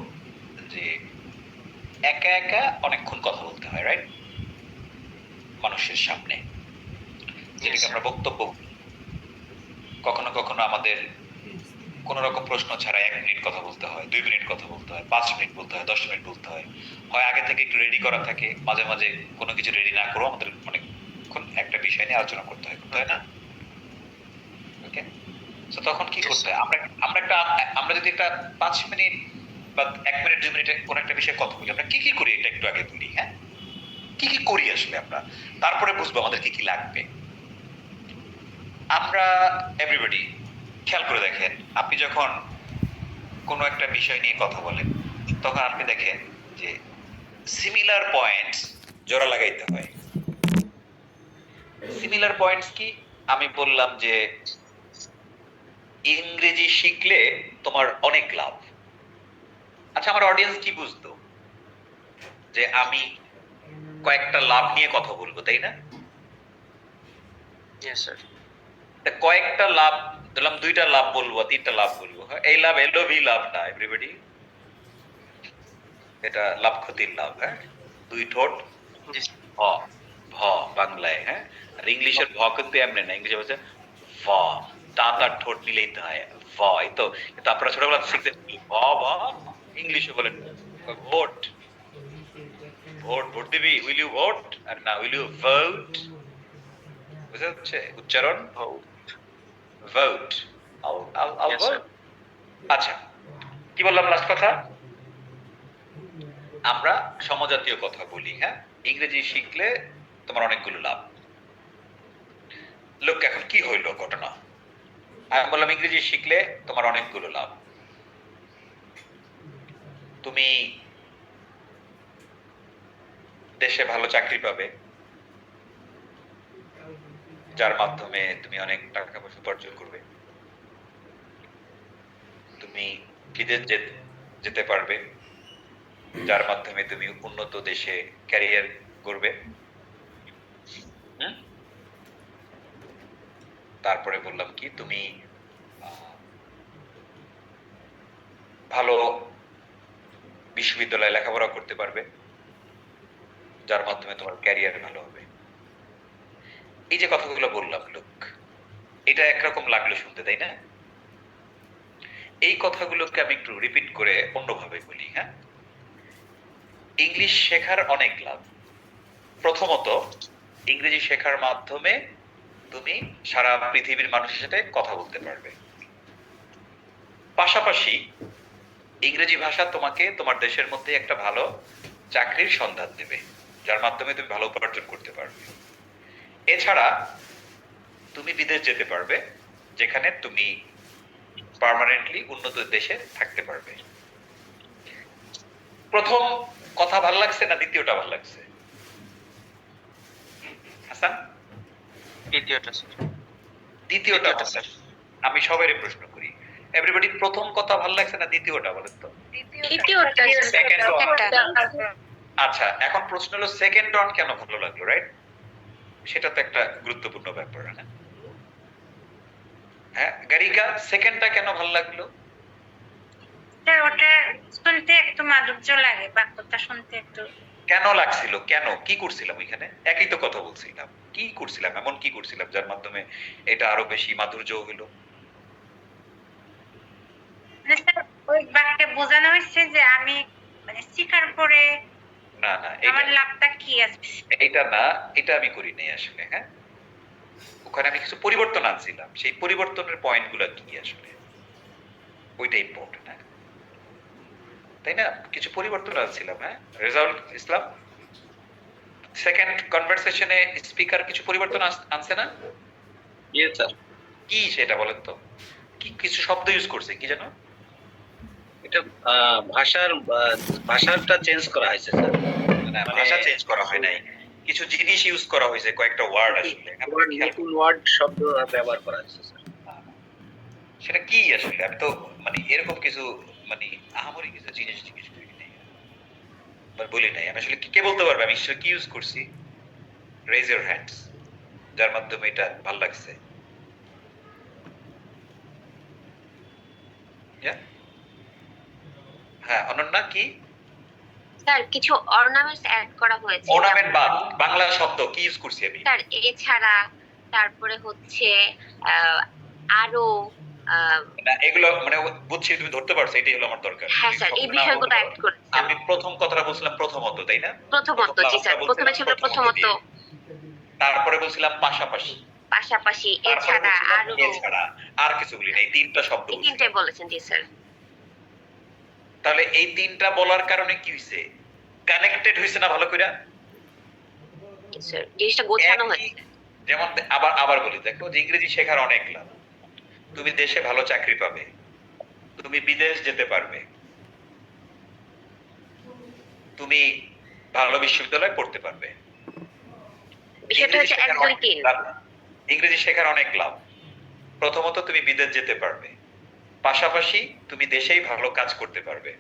যে একা একা অনেকক্ষণ কথা বলতে হয়, রাইট? মানুষের সামনে, যেটাকে আমরা বক্তব্য বলি। কখনো কখনো আমাদের কোন রকম প্রশ্ন ছাড়া 1 মিনিট কথা বলতে হয়, 2 মিনিট কথা বলতে হয়, 5 মিনিট বলতে হয়, 10 মিনিট বলতে হয়। হয় আগে থেকে একটু রেডি করা থাকে, মাঝে মাঝে কোনো কিছু রেডি না করেও আমাদের অনেকক্ষণ একটা বিষয় নিয়ে আলোচনা করতে হয় না? ওকে, তো তখন কি করতে হয়? আমরা যদি একটা 5 মিনিট বা 1 মিনিট 2 মিনিটে কোন একটা বিষয়ে কথা বলি, আমরা কি কি করি এটা একটু আগে বলি। হ্যাঁ, কি কি করি আসলে আমরা, তারপরে বুঝবো আমাদের কি কি লাগবে। আমরা এভরিবডি খেয়াল করে দেখেন, আপনি যখন কোনো একটা বিষয় নিয়ে কথা বলেন, তখন আপনি দেখেন যে সিমিলার পয়েন্টস জোড়া লাগাইতে হয়। সিমিলার পয়েন্টস কি? আমি বললাম যে ইংরেজি শিখলে তোমার অনেক লাভ। আচ্ছা, আমার অডিয়েন্স কি বুঝতো যে আমি কয়েকটা লাভ নিয়ে কথা বলবো, তাই না? Yes, sir. কয়েকটা লাভ দিলাম, 2টা লাভ বলবো, 3টা লাভ বলবো। এই লাভ এলওভি লাভ না এভরিবডি, এটা লাভ ক্ষতির লাভ। হ্যাঁ, 2 ঠোঁট ভ, ভ বাংলায়। হ্যাঁ, আর ইংলিশের ভ কিন্তু এমনি না, ইংলিশে বলছে ভ, দাঁত আর ঠোঁট মিলেইতে হয় ভ। এই তো আপনারা ছোটবেলা শিখতে ভ ভ, ইংলিশে বলেন ভোট, ভোট ভোট দিবি, উইল ইউ ভোট, আর না উইল ইউ ভোট। বুঝা যাচ্ছে উচ্চারণ? Vote, I'll vote. আচ্ছা, কি বললাম লাস্ট কথা? আমরা সমজাতীয় কথা বলি। হ্যাঁ, ইংরেজি শিখলে তোমার অনেকগুলো লাভ। লোক এখন কি হইলো ঘটনা? আমি বললাম ইংরেজি শিখলে তোমার অনেকগুলো লাভ। তুমি দেশে ভালো চাকরি পাবে, যার মাধ্যমে তুমি অনেক টাকা পয়সা উপার্জন করবে। তুমি বিদেশ যেতে পারবে, যার মাধ্যমে তুমি উন্নত দেশে ক্যারিয়ার করবে। তারপরে বললাম কি, তুমি ভালো বিশ্ববিদ্যালয়ে লেখাপড়া করতে পারবে, যার মাধ্যমে তোমার ক্যারিয়ার ভালো হবে। এই যে কথাগুলো বললাম, লোক এটা একরকম লাগলো শুনতে, তাই না? এই কথাগুলোকে আমি একটু রিপিট করে অন্যভাবে বলি। হ্যাঁ, ইংলিশ শেখার অনেক লাভ। প্রথমত, ইংরেজি শেখার মাধ্যমে তুমি সারা পৃথিবীর মানুষের সাথে কথা বলতে পারবে। পাশাপাশি ইংরেজি ভাষা তোমাকে তোমার দেশের মধ্যে একটা ভালো চাকরির সন্ধান দেবে, যার মাধ্যমে তুমি ভালো উপার্জন করতে পারবে। এছাড়া তুমি বিদেশ যেতে পারবে, যেখানে তুমি পার্মানেন্টলি উন্নত দেশে থাকতে পারবে। প্রথম কথা ভালো লাগছে না দ্বিতীয়টা ভালো লাগছে? হাসান, দ্বিতীয়টা ভালো লাগছে। আমি সবারই প্রশ্ন করি, এভরিবডি, প্রথম কথা ভালো লাগছে না দ্বিতীয়টা বলেন তো? আচ্ছা, এখন প্রশ্ন হলো সেকেন্ড ওয়ান কেন ভালো লাগলো, রাইট? সেটা তো একটা গুরুত্বপূর্ণ ব্যাপার। হ্যাঁ, গারিকা, সেকেন্ডটা কেন ভালো লাগলো? ওটা শুনতে একটু মাধুর্য লাগে, বাক্যটা শুনতে একটু। কেন লাগছিল? কেন, কি করছিলাম ওইখানে? একই তো কথা বলছিলাম, কি করছিলাম, এমন কি করছিলাম যার মাধ্যমে এটা আরো বেশি মাধুর্য হলো? ওই বাক্যে বোঝানো হয়েছে যে আমি স্বীকার করে না না, আমার লাভটা কি আছে, এটা না, এটা আমি করি নাই আসলে। হ্যাঁ, ওখানে আমি কিছু পরিবর্তন আনছিলাম, সেই পরিবর্তনের পয়েন্ট গুলো কি আসলে, ওইটা ইম্পর্টেন্ট। হ্যাঁ, তাই না? কিছু পরিবর্তন আনছিলাম। হ্যাঁ, রেজাউল ইসলাম, সেকেন্ড কনভারসেশনে স্পিকার কিছু পরিবর্তন আনছে না? Yes sir. কি সেটা বলেন তো? কি কিছু শব্দ ইউজ করছে, কি জানো? এটা ভাষাটা চেঞ্জ করা হয়েছে স্যার। মানে ভাষা চেঞ্জ করা হয় নাই, কিছু জিনিস ইউজ করা হয়েছে, কয়েকটা ওয়ার্ড আসলে আপনারা খেয়াল নতুন ওয়ার্ড শব্দ ব্যবহার করা হয়েছে স্যার। সেটা কি আসলে? আমি তো মানে এরকম কিছু মানে আহামরি কিছু জিনিস জিজ্ঞেস করি নাই বা বলি নাই। আমি আসলে কে বলতে পারবে আমি আসলে কি ইউজ করছি? রেজ ইউর হ্যান্ডস, যার মাধ্যমে এটা ভালো লাগছে। Yeah? হ্যাঁ, অনন্যা কি? স্যার কিছু অর্নামেন্টস অ্যাড করা হয়েছে অর্নামেন্ট বাদ বাংলা শব্দ কি ইউজ করছি আমি? স্যার এছাড়া তারপরে হচ্ছে আরো না এগুলো মানে বুঝছি, তুমি ধরতে পারছো, এটাই হলো আমার দরকার। হ্যাঁ স্যার এই বিষয়গুলো অ্যাড করতে আমি প্রথম কথাটা বলছিলাম প্রথমত, তাই না? প্রথমত জি স্যার প্রথমে ছিল প্রথমত, তারপরে বলছিলাম পাশাপাশি, পাশাপাশি, তারপরে এছাড়া, বলছিলাম আরো, এছাড়া, আর কিছু বলি না, এই তিনটা শব্দ এই বলছি। তিনটাই বলেছেন জি স্যার। তাহলে এই তিনটা বলার কারণে কি হইছে? কানেক্টেড হইছে না ভালো করে? জি স্যার জিনিসটা গোছানো একই- হয়েছে। যেমন আবার আবার বলি, দেখো যে ইংরেজি শেখার অনেক লাভ। তুমি দেশে ভালো চাকরি পাবে, তুমি বিদেশ যেতে পারবে, তুমি ভালো বিশ্ববিদ্যালয়ে পড়তে পারবে। বিষয়টা হচ্ছে 1 2 3 ইংরেজি শেখার অনেক লাভ। প্রথমত তুমি বিদেশ যেতে পারবে, পাশাপাশি তুমি দেশেই ভালো কাজ করতে পারবে,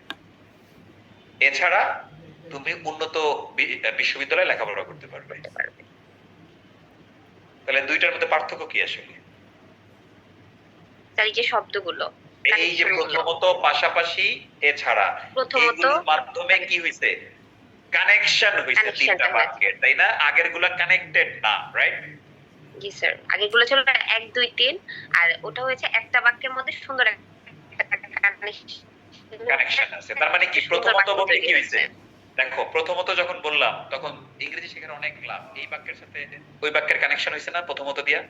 এছাড়া তুমি উন্নত বিশ্ববিদ্যালয়ে লেখাপড়া করতে পারবে। তাহলে দুইটার মধ্যে পার্থক্য কি আসলে? স্যার এই যে শব্দগুলো এই যে প্রথমত, পাশাপাশি, এছাড়া, প্রথমত এগুলোর মাধ্যমে কি হইছে? কানেকশন হইছে তিনটা বাক্যের, তাই না? আগের গুলা কানেক্টেড না, রাইট? জি স্যার আগেগুলো ছিল 1 2 3 আর ওটা হয়েছে একটা বাক্যের মধ্যে সুন্দর একটা কানেকশন আছে। তার মানে কি প্রথমত বলতে কি হইছে? দেখো প্রথমত যখন বললাম তখন ইংরেজি শেখার অনেক লাভ, এই বাক্যের সাথে ওই বাক্যের কানেকশন হইছে না প্রথমত দিয়া?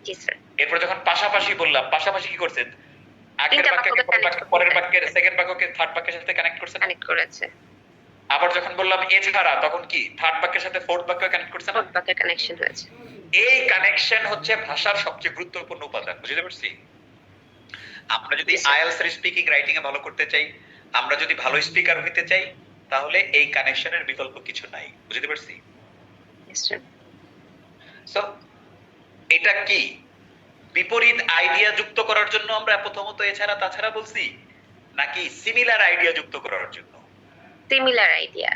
জি স্যার এরপর যখন পাশাপাশি বললাম, পাশাপাশি কি করছে? আগের তিনটা বাক্যকে বাক্যকে পরের বাক্যের সেকেন্ড বাক্যকে থার্ড বাক্যের সাথে কানেক্ট করছে না? কানেক্ট করেছে। আবার যখন বললাম এছাড়া, তখন কি থার্ড বাক্যের সাথে ফোর্থ বাক্য কানেক্ট করছে না? ফোর্থ বাক্যের কানেকশন হয়েছে। এই কানেকশন হচ্ছে ভাষার সবচেয়ে গুরুত্বপূর্ণ উপাদান, বুঝতে পারছি? আমরা যদি আইএলটিএস এর স্পিকিং রাইটিং এ ভালো করতে চাই, আমরা যদি ভালো স্পিকার হতে চাই, তাহলে এই কানেকশনের বিকল্প কিছু নাই, বুঝতে পারছি? Yes, sir. সো এটা কি বিপরীত আইডিয়া যুক্ত করার জন্য আমরা প্রথমত এছাড়া তাছাড়া বলছি, নাকি সিমিলার আইডিয়া যুক্ত করার জন্য? Similar idea.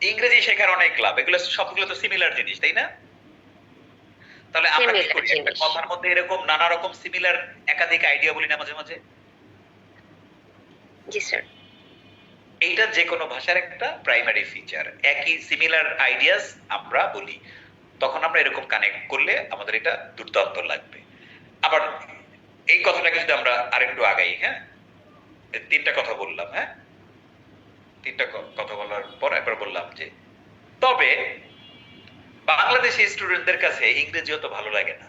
ইংরেজি শেখার অনেক লাভ, এগুলো সবগুলো তো সিমিলার জিনিস, তাই না? তাহলে আমরা কি করি? একটা কথার মধ্যে এরকম নানা রকম সিমিলার একাধিক আইডিয়া বলি না মাঝে মাঝে? জি স্যার। এইটা যে কোনো ভাষার একটা প্রাইমারি ফিচার, একই সিমিলার আইডিয়াস আমরা বলি, তখন আমরা এরকম কানেক্ট করলে আমাদের এটা দুর্দান্ত লাগবে। আবার এই কথাটাকে যদি আমরা আরেকটু আগাই, হ্যাঁ, তিনটা কথা বললাম, হ্যাঁ, তিনটা কথা বলার পর একবার বললাম যে তবে বাংলাদেশি স্টুডেন্টদের কাছে ইংরেজি অত ভালো লাগে না,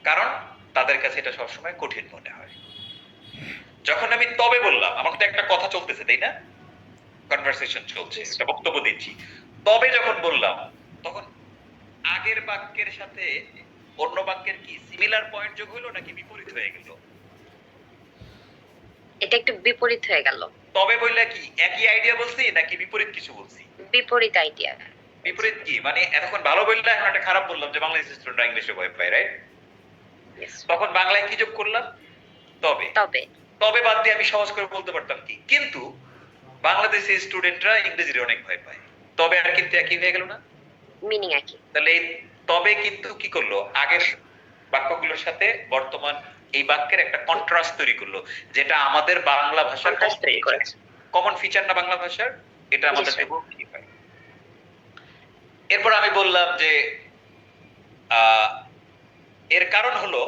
কারণ তাদের কাছে এটা সবসময় কঠিন মনে হয়। যখন আমি তবে বললাম, আমার তো একটা কথা চলতেছে, তাই না? কনভারসেশন চলছে, একটা বক্তব্য দিচ্ছি। তবে যখন বললাম, তখন আগের বাক্যের সাথে অন্য বাক্যের কি সিমিলার পয়েন্ট যোগ হলো নাকি বিপরীত হয়ে গেল? এটা একটু বিপরীত হয়ে গেল। তবে বললে কি একই আইডিয়া বলছি নাকি বিপরীত কিছু বলছি? বিপরীত আইডিয়া। বিপরীত কি মানে? এতক্ষণ ভালো বললে এখন একটা খারাপ বললাম যে বাংলাদেশি স্টুডেন্টরা ইংলিশে ভয় পায়, রাইট? তখন বাংলায় কি যোগ করলাম? তবে। তবে তবে বাদ দিয়ে আমি সহজ করে বলতে পারতাম কি, কিন্তু বাংলাদেশি স্টুডেন্টরা ইংরেজির অনেক ভয় পায়। তবে আর কিন্তু একই হয়ে গেল না? মিনিং একই। তাহলে তবে কিন্তু কি করলো? আগের বাক্যগুলোর সাথে বর্তমান এই বাক্যের একটা কন্ট্রাস্ট তৈরি করলো, যেটা আমাদের বাংলা ভাষার কমন ফিচার না বাংলা ভাষার, এটা আমাদের দেব কি হয়। এরপর আমি বললাম যে এর কারণ হলো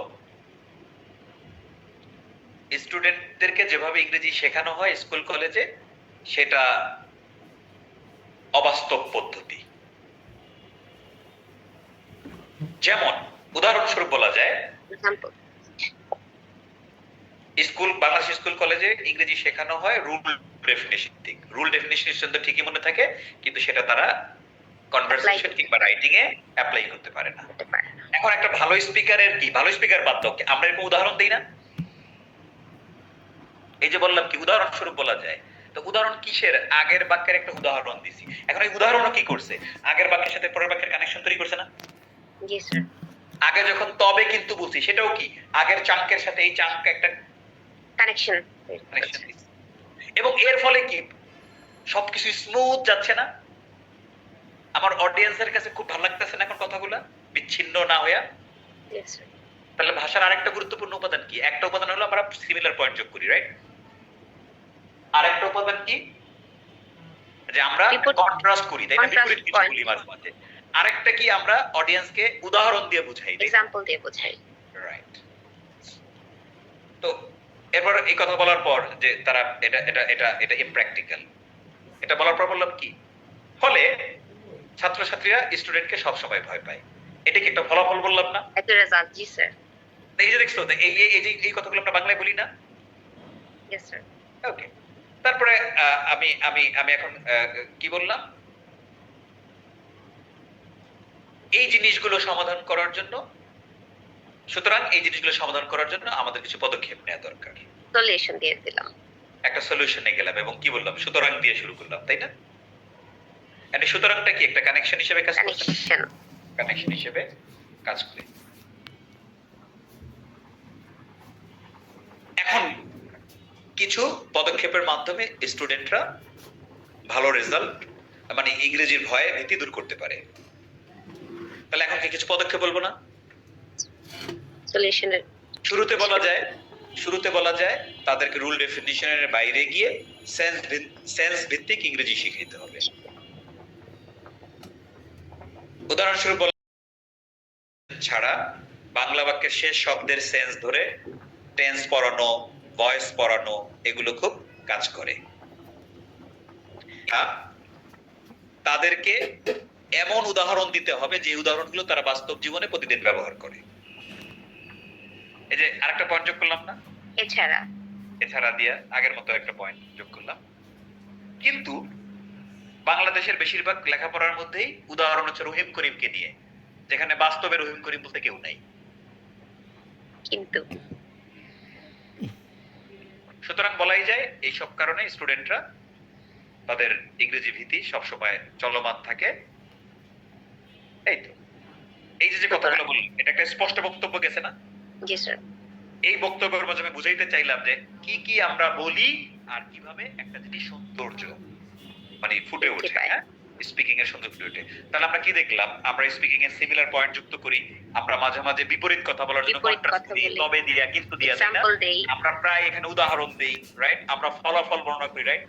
স্টুডেন্টদেরকে যেভাবে ইংরেজি শেখানো হয় স্কুল কলেজে, সেটা অবাস্তব পদ্ধতি। যেমন উদাহরণস্বরূপ বলা যায়, বাংলাদেশ স্কুল কলেজে ইংরেজি শেখানো হয় রুল ডেফিনিশন থেকে। রুল ডেফিনিশন তো ঠিকই মনে থাকে, কিন্তু সেটা তারা কনভারসেশন কিংবা রাইটিং এ অ্যাপ্লাই করতে পারে না। এখন একটা ভালো স্পিকারের কি, ভালো স্পিকার বাদ দাও, আমরা এরকম উদাহরণ দেই না? এই যে বললাম কি উদাহরণস্বরূপ বলা যায়, তো উদাহরণ কিসের? আগের বাক্যের একটা উদাহরণ দিছি, এখন এই উদাহরণও কি করছে, আগের বাক্যের সাথে পরের বাক্যের কানেকশন তৈরি করছে না? Yes, sir. আগে যখন তবে কিন্তু বলছি সেটাও কি আগের চাঙ্কের সাথে এই চাঙ্ক একটা Connection. কানেকশন দিচ্ছে, এবং এর ফলে কি সবকিছু স্মুথ যাচ্ছে না? আমার অডিয়েন্সের কাছে খুব ভালো লাগতেছে না এখন কথাগুলা বিচ্ছিন্ন না হইয়া? Yes, sir. তাহলে ভাষার আরেকটা গুরুত্বপূর্ণ উপাদান কি? একটা উপাদান হলো আমরা সিমিলার পয়েন্ট যোগ করি, রাইট? আরেকটা উপাদান কি? যে আমরা কন্ট্রাস্ট করি, তাই না? Contrast বিপরীত কিছু point. বলি মাঝে মাঝে। আরেকটা কি আমরা অডিয়েন্সকে উদাহরণ দিয়ে বুঝাই, তাই না? Example দিয়ে বোঝাই। রাইট। তো এরপর এই কথা বলার পর যে তারা এটা ইমপ্র্যাকটিক্যাল, এটা বলার পর বললাম কি ফলে ছাত্রছাত্রীরা স্টুডেন্টকে সব সময় ভয় পায়, এটা কি একটা ফলাফল বললাম না? একটা রেজাল্ট, জি স্যার। এই যে দেখছো তো, এই কথাগুলো আমরা বাংলায় বলি না? Yes sir. ওকে, তারপরে আমি আমি আমি এখন কি বললাম, এই জিনিসগুলো সমাধান করার জন্য, সুতরাং এই জিনিসগুলো সমাধান করার জন্য আমাদের কিছু পদক্ষেপ নেওয়া দরকার। সলিউশন দিয়ে দিলাম, একটা সলিউশনে গেলাম এবং কি বললাম, সুতরাং দিয়ে শুরু করলাম, তাই না? মানে সুতরাংটা কি একটা কানেকশন হিসেবে কাজ করছে, কানেকশন। কানেকশন হিসেবে কাজ করে। এখন কিছু পদক্ষেপের মাধ্যমে স্টুডেন্টরা ভালো রেজাল্ট, মানে ইংরেজির ভয়ে ভীতি দূর করতে পারে। তাহলে এখন কি কিছু পদক্ষেপ বলবো না? সলিউশনের শুরুতে বলা যায় তাদেরকে রুল ডেফিনিশনের বাইরে গিয়ে সেন্স ভিত্তিক ইংরেজি শিখাইতে হবে। উদাহরণস্বরূপ বলা ছাড়া বাংলা বাক্যের শেষ শব্দের সেন্স ধরে টেন্স পড়ানো, ভয়েস পড়ানো, এগুলো খুব কাজ করে। তাদেরকে এমন উদাহরণ দিতে হবে যে উদাহরণগুলো তারা বাস্তব জীবনে প্রতিদিন ব্যবহার করে। এই যে আরেকটা পয়েন্ট যোগ করলাম না? এছাড়া দিয়ে আগের মতো একটা পয়েন্ট যোগ করলাম। কিন্তু বাংলাদেশের বেশিরভাগ লেখাপড়ার মধ্যেই উদাহরণ হচ্ছে রহিম করিমকে নিয়ে, যেখানে বাস্তবে রহিম করিম বলতে কেউ নাই। কিন্তু সুতরাং বলাই যায় এই সব কারণে স্টুডেন্টরা তাদের ইংরেজি ভীতি সবসময় চলমান থাকে। এই তো, এই যে কথাগুলো বললাম, এটা একটা স্পষ্ট বক্তব্য গেছে না? জি স্যার। এই বক্তব্যের মাধ্যমে বুঝাইতে চাইলাম যে কি কি আমরা বলি আর কিভাবে একটা জিনিস সৌন্দর্য মানে ফুটে ওঠে, হ্যাঁ, স্পিকিং এর সৌন্দর্য ফুটে ওঠে। তাহলে আমরা কি দেখলাম, আমরা স্পিকিং এর সিমিলার পয়েন্ট যুক্ত করি, আমরা মাঝে মাঝে বিপরীত কথা বলার জন্য কন্ট্রাস্ট দিই, তবে দিয়া কিন্তু দিয়া দিই না, আমরা প্রায় এখানে উদাহরণ দেই, রাইট? আমরা ফলাফল বর্ণনা করি, রাইট?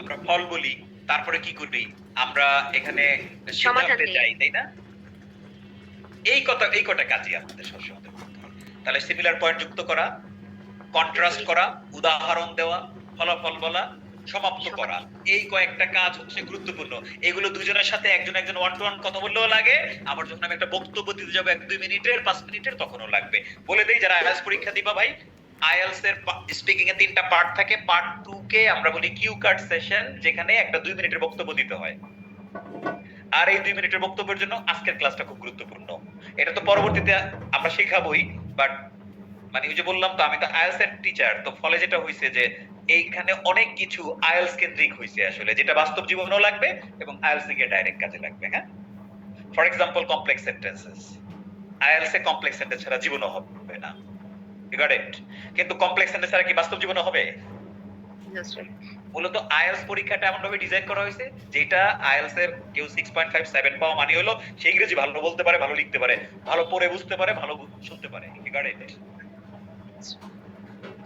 আমরা ফল বলি, তারপরে কি করি, আমরা এখানে সিদ্ধান্তে যাই, তাই না? এই কটা কাজই আমাদের সবসময় করতে হবে। তাহলে সিমিলার পয়েন্ট যুক্ত করা, কন্ট্রাস্ট করা, উদাহরণ দেওয়া, ফলাফল বলা, সমাপ্ত করা, এই কয়েকটা কাজ হচ্ছে গুরুত্বপূর্ণ। এগুলো দুজনের সাথে একজন ওয়ান টু ওয়ান কথা বললেও লাগে, আবার যখন আমি একটা বক্তব্য দিতে যাবো 1-2 মিনিটের 5 মিনিটের তখনও লাগবে। বলে দেই যারা আইএলটিএস পরীক্ষা দিবা ভাই, আইএলটিএস এর স্পিকিং এ 3টা পার্ট থাকে। পার্ট 2 কে আমরা বলি কিউ কার্ড সেশন, যেখানে একটা 2 মিনিটের বক্তব্য দিতে হয়। আর এই 2 মিনিটের বক্তব্যের জন্য আজকের ক্লাসটা খুব গুরুত্বপূর্ণ। এটা তো পরবর্তীতে আমরা শেখাবোই, বাট মানে ওই যে বললাম তো, আমি তো আইএলটিএস এর টিচার, তো ফলে যেটা হইছে যে এইখানে অনেক কিছু আইএলটিএস কেন্দ্রিক হইছে আসলে, যেটা বাস্তব জীবনেও লাগবে এবং আইএলটিএস থেকে ডাইরেক্ট কাজে লাগবে। হ্যাঁ, for example complex sentences, IELTS A complex sentence ছাড়া জীবনও হবে না, ইউ গট ইট? কিন্তু কমপ্লেক্স সেন্টেন্স ছাড়া কি বাস্তব জীবনে হবে? মূলত আইএলটিএস পরীক্ষাটা এমন ভাবে ডিজাইন করা হয়েছে যেটা আইএলটিএস এর কেউ 6.5 7 পাওয়া মানে হলো সে ইংরেজি ভালো বলতে পারে, ভালো লিখতে পারে, ভালো পড়ে বুঝতে পারে, ভালো শুনতে পারে, you got it?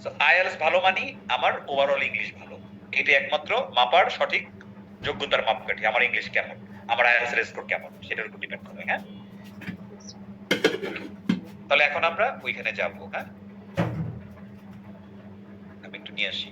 So IELTS ভালো মানি আমার ওভারঅল ইংলিশ ভালো, এটি একমাত্র মাপার সঠিক যোগ্যতার মাপকাঠি। আমার ইংলিশ কেমন, আমার আইএলটিএস এর স্কোর কেমন, সেটার উপর ডিপেন্ড করে। হ্যাঁ, তাহলে এখন আমরা ওইখানে যাব। হ্যাঁ, আমি একটু নিয়ে আসি।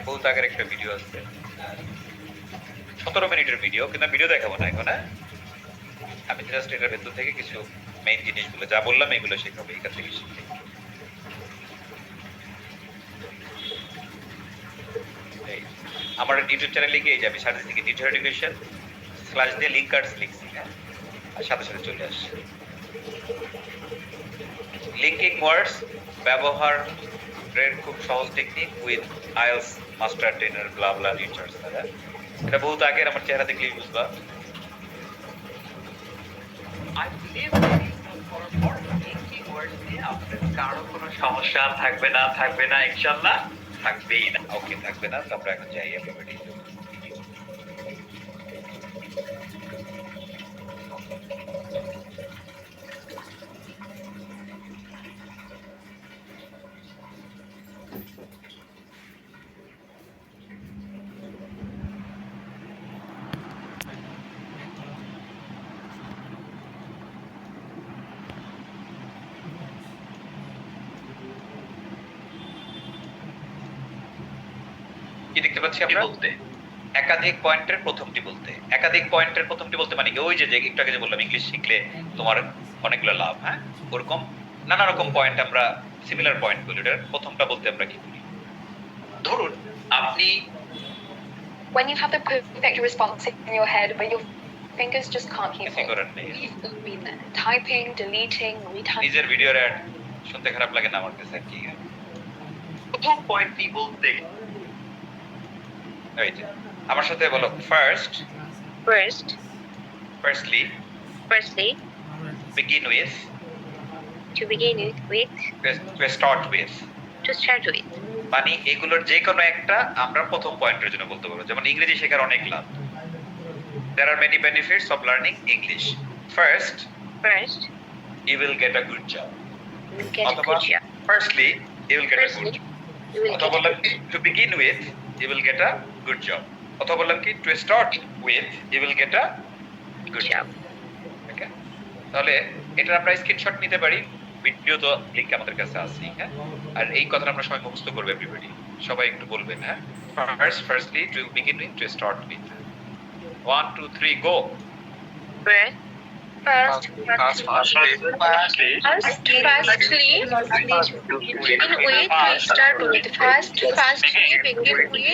বহুত আগের একটা ভিডিও আছে, 17 মিনিটের ভিডিও, কিন্তু ভিডিও দেখাবো না এখন। আমি জাস্ট এটার ভেতর থেকে কিছু মেইন জিনিসগুলো যা বললাম এগুলো শেখাবো, এখান থেকে শিখে। আমার ইউটিউব চ্যানেলে গিয়ে যে আমি সার্চ দিকে টিচার এডুকেশন স্ল্যাশ দিয়ে লিঙ্ক কার্ডস লিখছি, হ্যাঁ, আর সাথে সাথে চলে আসছে লিঙ্কিং ওয়ার্ডস ব্যবহারের খুব সহজ technique with IELTS master trainer blah blah teachers. এটা বহুত আগের, আমার চেহারা দেখলেই বুঝবা। কারো কোনো সমস্যা থাকবে না ইনশাআল্লাহ, থাকবেই না। ওকে, থাকবে না। তারপরে এখন যাই একেবারে কি দেখতে পাচ্ছি আমরা বলতে একাধিক পয়েন্টের প্রথমটি বলতে। একাধিক পয়েন্টের প্রথমটি বলতে মানে কি, ওই যে একটু আগে যে বললাম ইংলিশ শিখলে তোমার অনেকগুলো লাভ, হ্যাঁ, ওরকম নানা রকম পয়েন্ট আমরা সিমিলার পয়েন্ট বলি। এটার প্রথমটা বলতে আমরা কি বলি? ধরুন আপনি when you have the perfect response in your head, but your fingers just can't keep কিছু up. করার নেই, You've been typing, deleting, retyping. নিজের ভিডিওর অ্যাড শুনতে খারাপ লাগে না আমার কাছে, কি প্রথম পয়েন্টটি বলতে এই যে আমার সাথে বলো firstly begin with to start with মানে এগুলোর যে কোনো একটা আমরা প্রথম পয়েন্টের জন্য বলতে পারবো। যেমন ইংরেজি শেখার অনেক লাভ, there are many benefits of learning English. First you will get a good job. Firstly you will get a good job. অথবা বললাম কি to begin with you will get a good job. অথবা বললাম কি to start with you will get a good job. ওকে, তাহলে এটা আমরা screenshot নিতে পারি, ভিডিও তো লিংক আমাদের কাছে আছে, হ্যাঁ। আর এই কথাটা আমরা সবাই মুখস্থ করব, এভরিবডি সবাই একটু বলবেন, হ্যাঁ। Firstly to begin with, to start with. 1 2 3 go. Firstly, begin with, to start with. Firstly, begin with,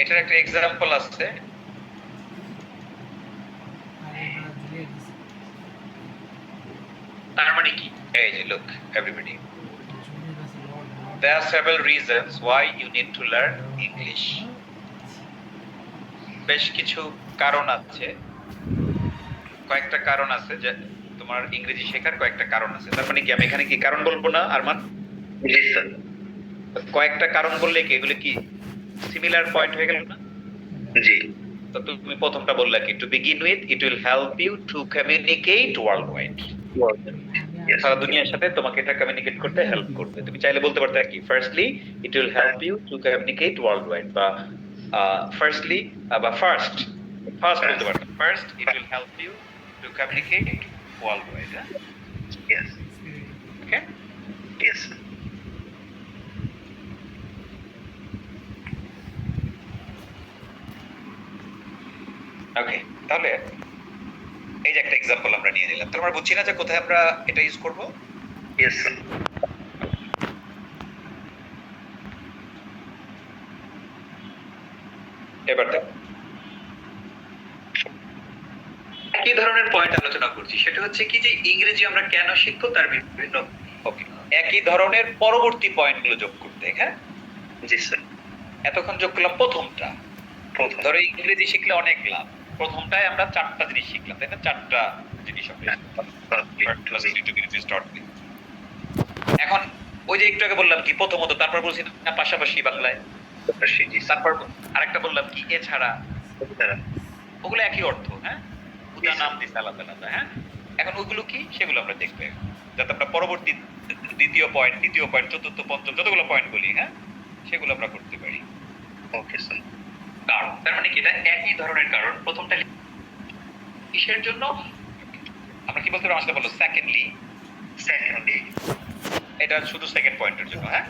এটার একটা এক্সাম্পল আছে, তার মানে কি, এই যে look everybody, there are several reasons why you need to learn English. বেশ কিছু কারণ আছে, কয়েকটা কারণ আছে যে তোমার ইংরেজি শেখার কয়েকটা কারণ আছে। তার মানে কি আমি এখানে কি কারণ বলবো না আরমান? জি স্যার। কয়েকটা কারণ বললে কি এগুলো কি সিমিলার পয়েন্ট হয়ে গেল না? জি। তো তুমি প্রথমটা বললা কি to begin with it will help you to communicate worldwide. সারা দুনিয়ার সাথে তোমাকে এটা কমিউনিকেট করতে হেল্প করবে। তুমি চাইলে বলতে পারতে কি firstly it will help you to communicate worldwide বা firstly বা first বলতে পারতে। First it will help you to communicate worldwide. Yes. Okay? Yes. ওকে, তাহলে এই যে একটা এক্সাম্পল আমরা নিয়ে নিলাম। তাহলে আমরা বুঝছি না যে কোথায় আমরা এটা ইউজ করব? ইয়েস। এবার দেখো কি ধরনের পয়েন্ট আলোচনা করছি, সেটা হচ্ছে কি যে ইংরেজি আমরা কেন শিখবো তার বিভিন্ন ওকে একই ধরনের পরবর্তী পয়েন্টগুলো যোগ করতে, হ্যাঁ। জি স্যার। এতক্ষণ যোগ করলাম প্রথমটা। প্রথম ধরো ইংরেজি শিখলে অনেক লাভ। প্রথমটায় আমরা 4টা জিনিস শিখলাম, তাই না? 4টা জিনিস আমরা শিখলাম। এখন ওই যে একটু আগে বললাম কি প্রথমত, তারপর বলছি না পাশাপাশি বাংলায়, তারপর আরেকটা বললাম কি এছাড়া, ওগুলো একই অর্থ, হ্যাঁ? উদা নাম দিচ্ছে আলাদা আলাদা, হ্যাঁ? এখন ওগুলো কি সেগুলো আমরা দেখবো, যাতে আমরা পরবর্তী দ্বিতীয় পয়েন্ট, তৃতীয় পয়েন্ট, চতুর্থ, পঞ্চম যতগুলো পয়েন্ট বলি, হ্যাঁ, সেগুলো আমরা করতে পারি। Okay sir. কারণ তার মানে কি, এটা একই ধরনের কারণ। প্রথমটা কিসের জন্য আমরা কি বলতে পারি? আমার সাথে বলো সেকেন্ডলি। এটা শুধু সেকেন্ড পয়েন্টের জন্য, হ্যাঁ?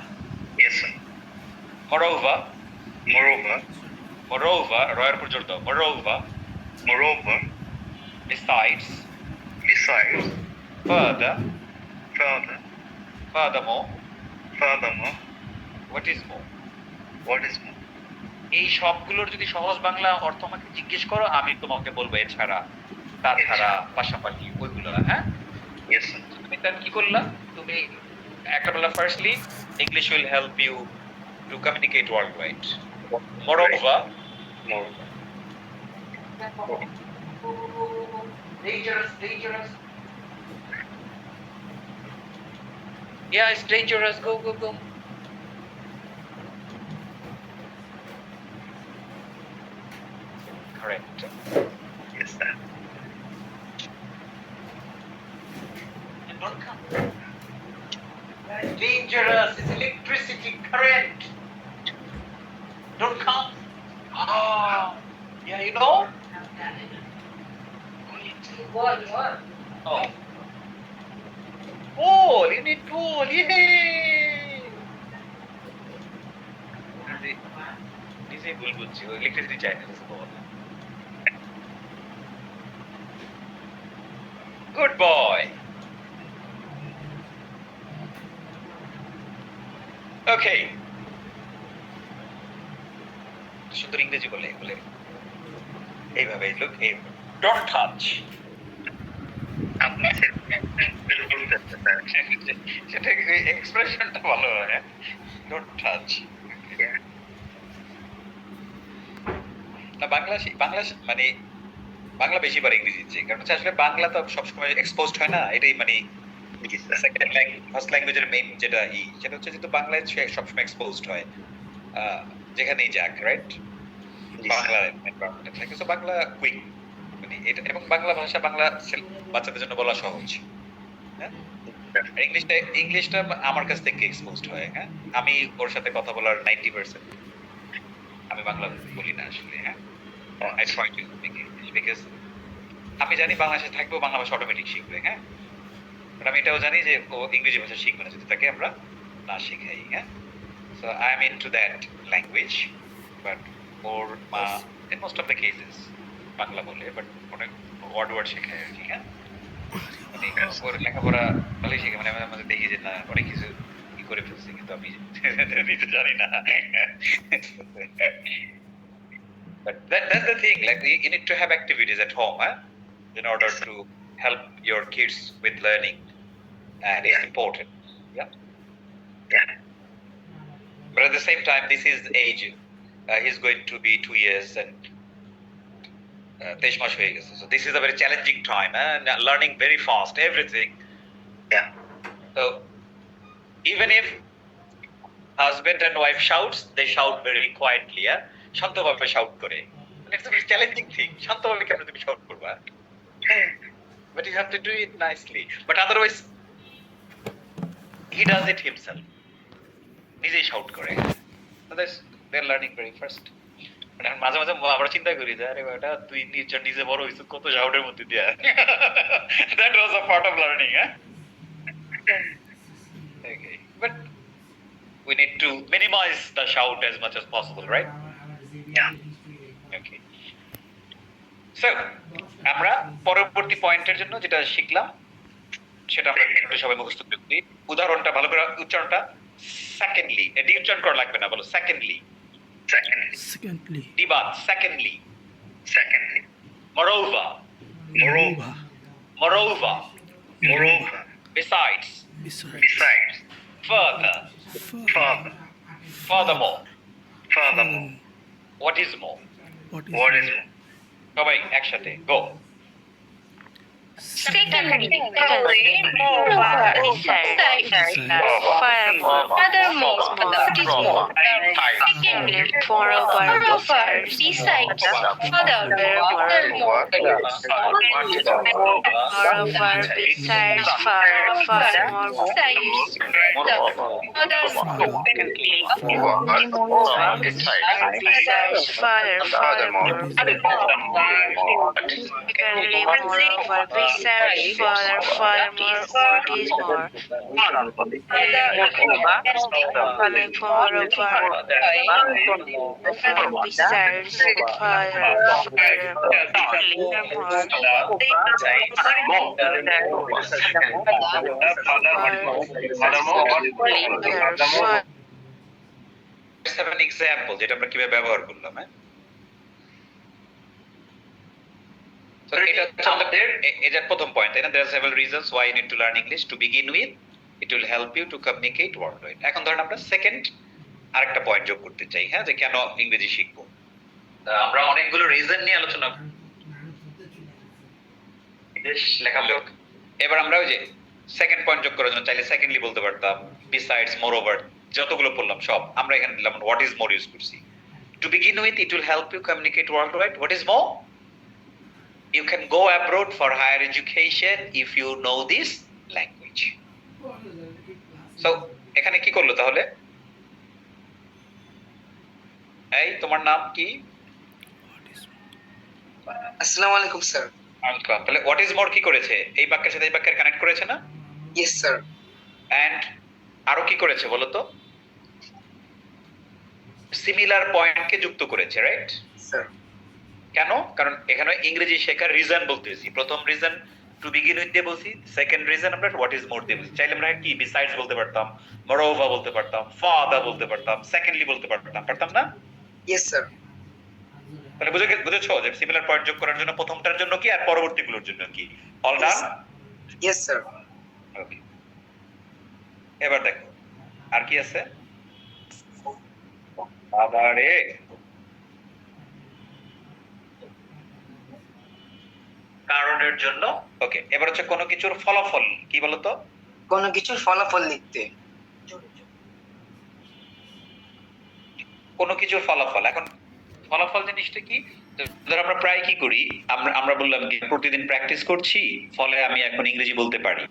Yes sir. moreover Moreover, moreover রয়ের উপর জোর দাও, moreover besides further furthermore what is more, এই সবগুলোর যদি সহজ বাংলা অর্থ আমাকে জিজ্ঞেস করো, আমি তোমাকে বলবো এছাড়া, তাছাড়া, পাশাপাশি, ওইগুলো, হ্যাঁ? yes sir. তুমি তার কি করলা? তুমি একটা বললা firstly English will help you to communicate worldwide. moreover dangerous yeah, it's dangerous, go correct. Yes sir. And don't come. Dangerous, it's electricity, current. Don't come. Ah, yeah, you know? What? Oh. Ball, you need ball, yay! নিজে ভুল বুঝছি, electricity চাই না, বল। Good boy. Okay. সুন্দর ইংরেজি বলে এইভাবে, look, এই don't touch. আপনি সেটা এক্সপ্রেশনটা ভালো হয়, don't touch. না বাংলা মানে বাংলা বেশি বার ইংরেজি চেয়ে, কারণ হচ্ছে আসলে বাংলা তো সবসময় এক্সপোজড হয় না, এটাই মানে সেকেন্ড ল্যাঙ্গুয়েজ, ফার্স্ট ল্যাঙ্গুয়েজের মেইন যেটা সেটা হচ্ছে যেহেতু বাংলায় সবসময় এক্সপোজড হয় যেখানেই যাক, রাইট? বাংলা এনভায়রনমেন্টে থাকে, সো বাংলা কুইক মানে এটা, এবং বাংলা ভাষা বাংলা বাচ্চাদের জন্য বলা সহজ, হ্যাঁ? ইংলিশটা আমার কাছ থেকে এক্সপোজড হয়, হ্যাঁ? আমি ওর সাথে কথা বলার 90% আমি বাংলা বলি না আসলে, হ্যাঁ? I try to speak English because আমি জানি বাংলাদেশে থাকবেও বাংলা ভাষা অটোমেটিক শিখবে, হ্যাঁ? বাট আমি এটাও জানি যে ও ইংরেজি ভাষা শিখবে না যদি তাকে আমরা না শেখাই, হ্যাঁ? So I am into that language, but ওর মা in most of the cases Bangla বলে, বাট অনেক ওয়ার্ড শেখায় আর কি, হ্যাঁ? মানে ওর লেখাপড়া ভালোই শেখে, মানে আমি আমাদের দেখি যে না অনেক কিছু কি করে ফেলছে, কিন্তু আমি নিজে জানি না। But that's the thing, like you need to have activities at home, in order to help your kids with learning, and it's important. Yeah. But at the same time, this is the age. He's going to be 2 years and 23 মাস হয়ে গেছে. So this is a very challenging time, and learning very fast, everything. Yeah. So even if husband and wife shouts, they shout very quietly, yeah? শান্তভাবে shout করে। It's a very challenging thing. শান্তভাবে কেন তুমি shout করবা? But you have to do it nicely. But otherwise, he does it himself. নিজেই shout করে। So they're learning very first. মানে মাঝে মাঝে আমরা চিন্তা করি যে আরে বেটা তুই নিজে বড় হইছিস কত শাউটের মধ্যে দিয়া। That was a part of learning, huh? Okay. But we need to minimize the shout as much as possible, right? Yeah. Okay. So, আমরা পরবর্তী পয়েন্টের জন্য যেটা শিখলাম সেটা আমরা একটু সবাই মুখস্থ করি। উদাহরণটা ভালো করে উচ্চারণটা সেকেন্ডলি, এটি উচ্চারণ করা লাগবে না, বলো সেকেন্ডলি। দিবাত secondly. moreover besides furthermore Furthermore. What is more? What is What is more? সবাই একসাথে গো। Secondly, moreover, besides, furthermore, furthermore, more, what is more? secondly, Secondly, moreover, moreover, besides, besides, furthermore, moreover, besides, furthermore, besides, furthermore, besides, furthermore, secondly, moreover, besides, furthermore, what is more? Besides, Let's have an example যেটা আমরা কিভাবে ব্যবহার করলাম, হ্যাঁ? So এটা হচ্ছে আমাদের এটার প্রথম পয়েন্ট, তাই না? There are several reasons why you need to learn English. To begin with, it will help you to communicate worldwide. এখন ধরেন আমরা সেকেন্ড আরেকটা পয়েন্ট যোগ করতে চাই, হ্যাঁ, যে কেন ইংরেজি শিখবো। আমরা অনেকগুলো রিজন নিয়ে আলোচনা লেখালেখ। এবার আমরা ওই যে সেকেন্ড পয়েন্ট যোগ করার জন্য চাইলে সেকেন্ডলি বলতে পারতাম, বিসাইডস, মোরওভার, যতগুলো বললাম সব আমরা এখানে দিলাম হোয়াট ইজ মোর ইউজ করছি। To begin with, it will help you communicate worldwide. What is more? You can go abroad for higher education if you know this language. So এখানে কি করলো তাহলে? এই তোমার নাম কি? আসসালামু আলাইকুম স্যার। তাহলে হোয়াট ইজ মোর কি করেছে? এই বাক্যের সাথে এই বাক্যের কানেক্ট করেছে না? Yes sir. এন্ড আরো কি করেছে বলো তো? সিমিলার পয়েন্টকে যুক্ত করেছে, রাইট? স্যার। কেন? কারণ এখানে ইংরেজি শেখার রিজন বলতেছি। প্রথম রিজন টু বিগিন উইথ দিয়ে বলছি, সেকেন্ড রিজন আমরা হোয়াট ইজ মোর দিয়ে বলছি। চাইলে আমরা কি বিসাইডস বলতে পারতাম, মোরওভার বলতে পারতাম, ফাদার বলতে পারতাম, সেকেন্ডলি বলতে পারতাম না? Yes sir. তাহলে বুঝেছো যে সিমিলার পয়েন্ট যোগ করার জন্য প্রথমটার জন্য কি আর পরবর্তীগুলোর জন্য কি? All done? Yes sir. Okay, এবার দেখো আর কি আছে। বাবারে, কারণের জন্য। ওকে, এবার হচ্ছে কোনো কিছুর ফলাফল কি বলতো? কোনো কিছুর ফলাফল লিখতে। কোনো কিছুর ফলাফল। এখন ফলাফল জিনিসটা কি? ধর আমরা প্রায় কি করি, আমরা বললাম কি প্রতিদিন প্র্যাকটিস করছি, ফলে আমি এখন ইংরেজি বলতে পারি।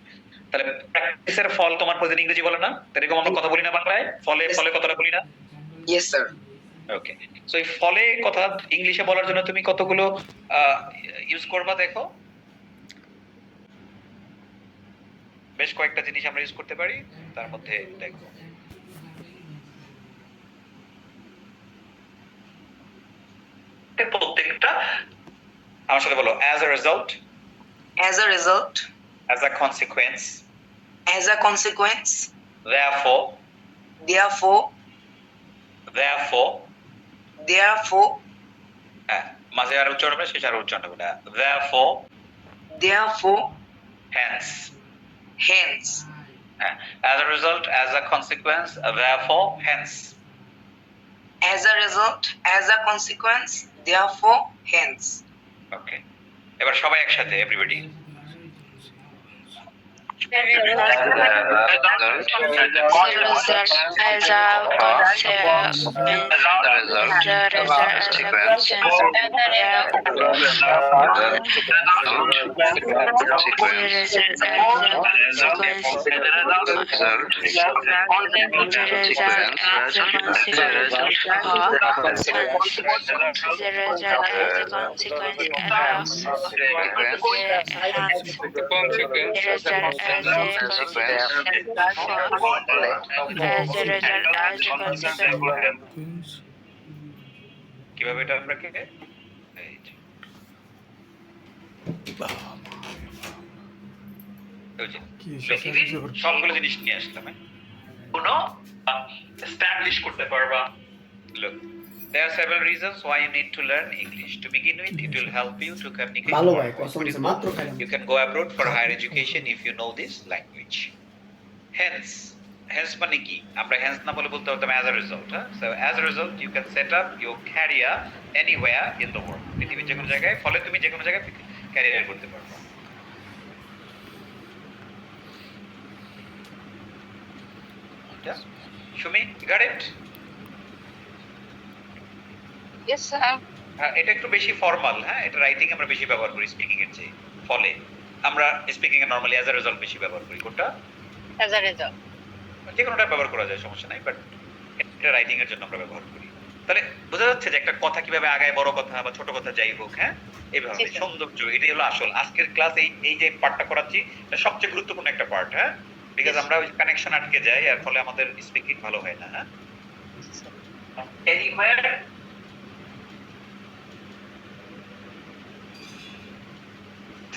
তাহলে প্র্যাকটিসের ফল তোমার প্রতিদিন ইংরেজি বলে না? এরকম আমরা কথা বলি না বাংলায়? ফলে ফলে কথাটা বলি না? Yes sir. ওকে, সো এই ফলে কথা ইংলিশে বলার জন্য তুমি কতগুলো ইউজ করবা দেখো। বেশ কয়েকটা জিনিস আমরা ইউজ করতে পারি, তার মধ্যে দেখো প্রত্যেকটা আমার সাথে বলো। As a result, as a result, as a consequence, as a consequence, therefore, therefore, therefore, therefore, হ্যাঁ, মাঝে আর উচ্চারণ হবে, শেষে আর উচ্চারণ হবে না। therefore, therefore, hence, hence, হ্যাঁ, as a result, as a consequence, therefore, hence. as a result, as a consequence, therefore, hence. ওকে, এবার সবাই একসাথে এভরিবডি। কিভাবে এটা আমরা কে এই যে সবগুলো জিনিস নিয়ে আসলাম, কোনো এস্টাবলিশ করতে পারবা। Look, there are several reasons why you need to learn English. To begin with, it will help you to communicate. ভালো ভাই, কসম সে মাত্র খাইলাম। You can go abroad for higher education if you know this language. Hence, hence মানে কি? আমরা hence না বলে বলতে পারতাম as a result, হ্যাঁ? So as a result you can set up your career anywhere in the world. পৃথিবীর যে কোনো জায়গায়, ফলে তুমি যে কোনো জায়গায় ক্যারিয়ার করতে পারবে। Yeah. Sumi, got it? Yes, sir. হ্যাঁ, এটা একটু বেশি ফর্মাল, হ্যাঁ? এটা রাইটিং আমরা বেশি ব্যবহার করি স্পিকিং এর চেয়ে। ফলে আমরা speaking A normally as a result বেশি ব্যবহার করি। কোনটা? As a result. যে কোনোটা ব্যবহার করা যায়, সমস্যা নাই, বাট এটা রাইটিং এর জন্য আমরা ব্যবহার করি। তাহলে বোঝা যাচ্ছে যে একটা কথা কিভাবে আগায়, বড় কথা বা ছোট কথা যাই হোক, হ্যাঁ, এইভাবে জি, স্যার। সৌন্দর্য, এটাই হলো আসল। আজকের ক্লাস এই যে পার্টটা করাচ্ছি, এটা সবচেয়ে গুরুত্বপূর্ণ একটা পার্ট, হ্যাঁ, বিকজ আমরা ওই কানেকশন আটকে যাই, আর ফলে আমাদের স্পিকিং ভালো হয় না, হ্যাঁ। এনিওয়্যার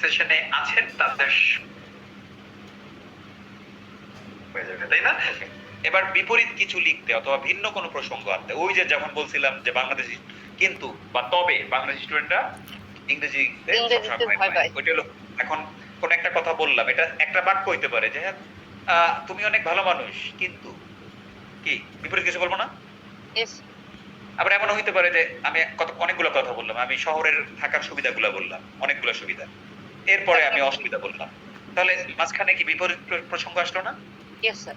সেশনে আছেন তাদের হয়ে যাবে, তাই না? এবার বিপরীত কিছু লিখতে অথবা ভিন্ন কোনো প্রসঙ্গ আনতে, ওই যে যখন বলছিলাম যে বাংলাদেশি কিন্তু বা তবে বাংলাদেশি স্টুডেন্টরা ইংরেজিতে সবসময় ভয় পায়। ওইটা হলো, এখন কোন একটা কথা বললাম, এটা একটা বাক্য হইতে পারে যে হ্যাঁ তুমি অনেক ভালো মানুষ, কিন্তু কি বিপরীত কিছু বলবো না? Yes. আবার এমন হইতে পারে যে আমি অনেকগুলো কথা বললাম, আমি শহরের থাকার সুবিধাগুলো বললাম, অনেকগুলো সুবিধা, এরপরে আমি অসুবিধা বললাম, তাহলে মাঝখানে কি বিপরীত প্রসঙ্গ আসলো না? Yes, sir.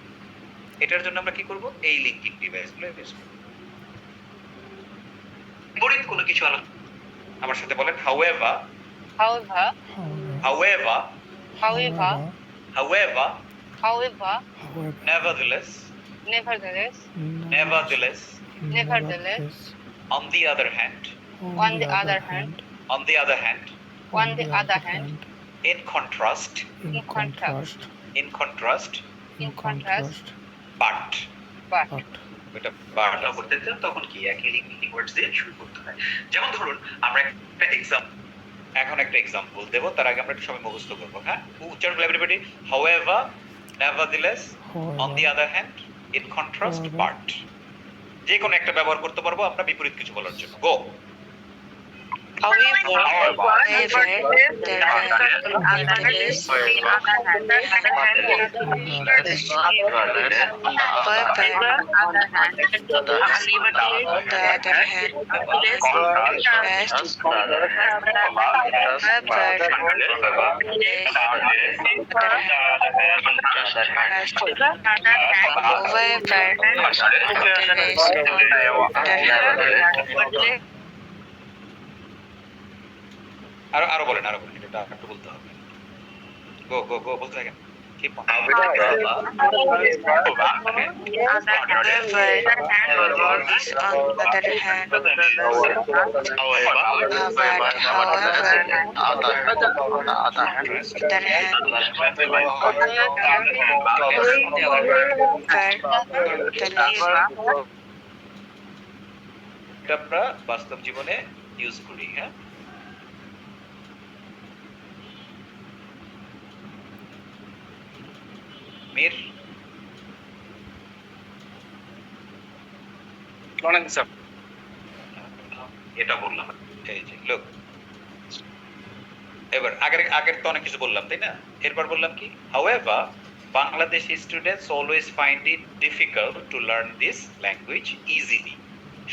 এটার জন্য আমরা কি করব? এই লিংকিং ডিভাইসগুলো ইউজ করব। বিপরীত কোনো কিছু আলোচনা আমার সাথে বলেন, however, However, however, however, however, however, nevertheless, nevertheless, nevertheless, nevertheless, on the other hand, on the other hand, on the other hand, on the other hand, in contrast, in contrast, in contrast, in contrast, but, but, এটা বারটা করতে চান তখন কি একই linking ওয়ার্ডস দিয়ে শুরু করতে হয়। যেমন ধরুন আমরা একটা এখন একটা এক্সাম্পল দেব, তার আগে আমরা একটু সবাই মুখস্থ করব, হ্যাঁ? উচ্চারণ করলে everybody, however, nevertheless, on the other hand, in contrast, but, যে কোনো একটা ব্যবহার করতে পারবো আমরা বিপরীত কিছু বলার জন্য। গো। however, nevertheless, আরো বলেন, এটা একটু বলতে হবে। গো গো গো বলতে থাকেন। Keep on. however, is on the other hand, এটা আমরা বাস্তব জীবনে ইউজ করি, হ্যাঁ। মির এটা বললাম, এই যে লোক, এবার আগের তো অনেক কিছু বললাম, তাই না? এরপর বললাম কি, however, Bangladeshi students always find it difficult to learn this language easily.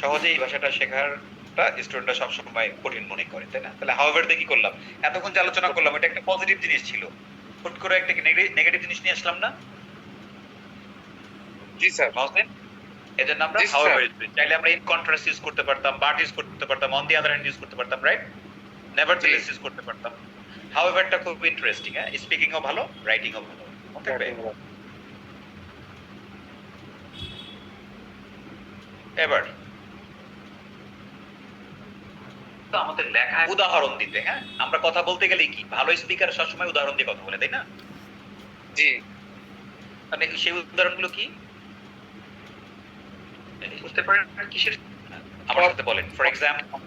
সহজে এই ভাষাটা শেখাটা স্টুডেন্টরা সবসময় কঠিন মনে করে, তাই না? তাহলে however দিয়ে কি করলাম? এতক্ষণ যে আলোচনা করলাম এটা একটা পজিটিভ জিনিস ছিল, হুট করে একটা নেগেটিভ জিনিস নিয়ে আসলাম না? জি স্যার। মাউসেন, এজন্য আমরা Yes, however sir. চাইলে আমরা ইন কন্ট্রাস্ট ইউজ করতে পারতাম, বাট ইউজ করতে পারতাম, on the other hand use করতে পারতাম, রাইট? নেভারথেলেস ইউজ করতে পারতাম। হাউএভারটা খুব ইন্টারেস্টিং, হ্যাঁ, স্পিকিং ও ভালো, রাইটিং ও ভালো, মনে থাকবে? এবার তো আমাদের লেখায় উদাহরণ দিতে, হ্যাঁ, আমরা কথা বলতে গেলে কি ভালো স্পিকার সবসময় উদাহরণ দিয়ে কথা বলে, তাই না? জি। মানে সেই উদাহরণগুলো কি বুঝতে পারেন? কিসের? আমার সাথে বলেন। For example,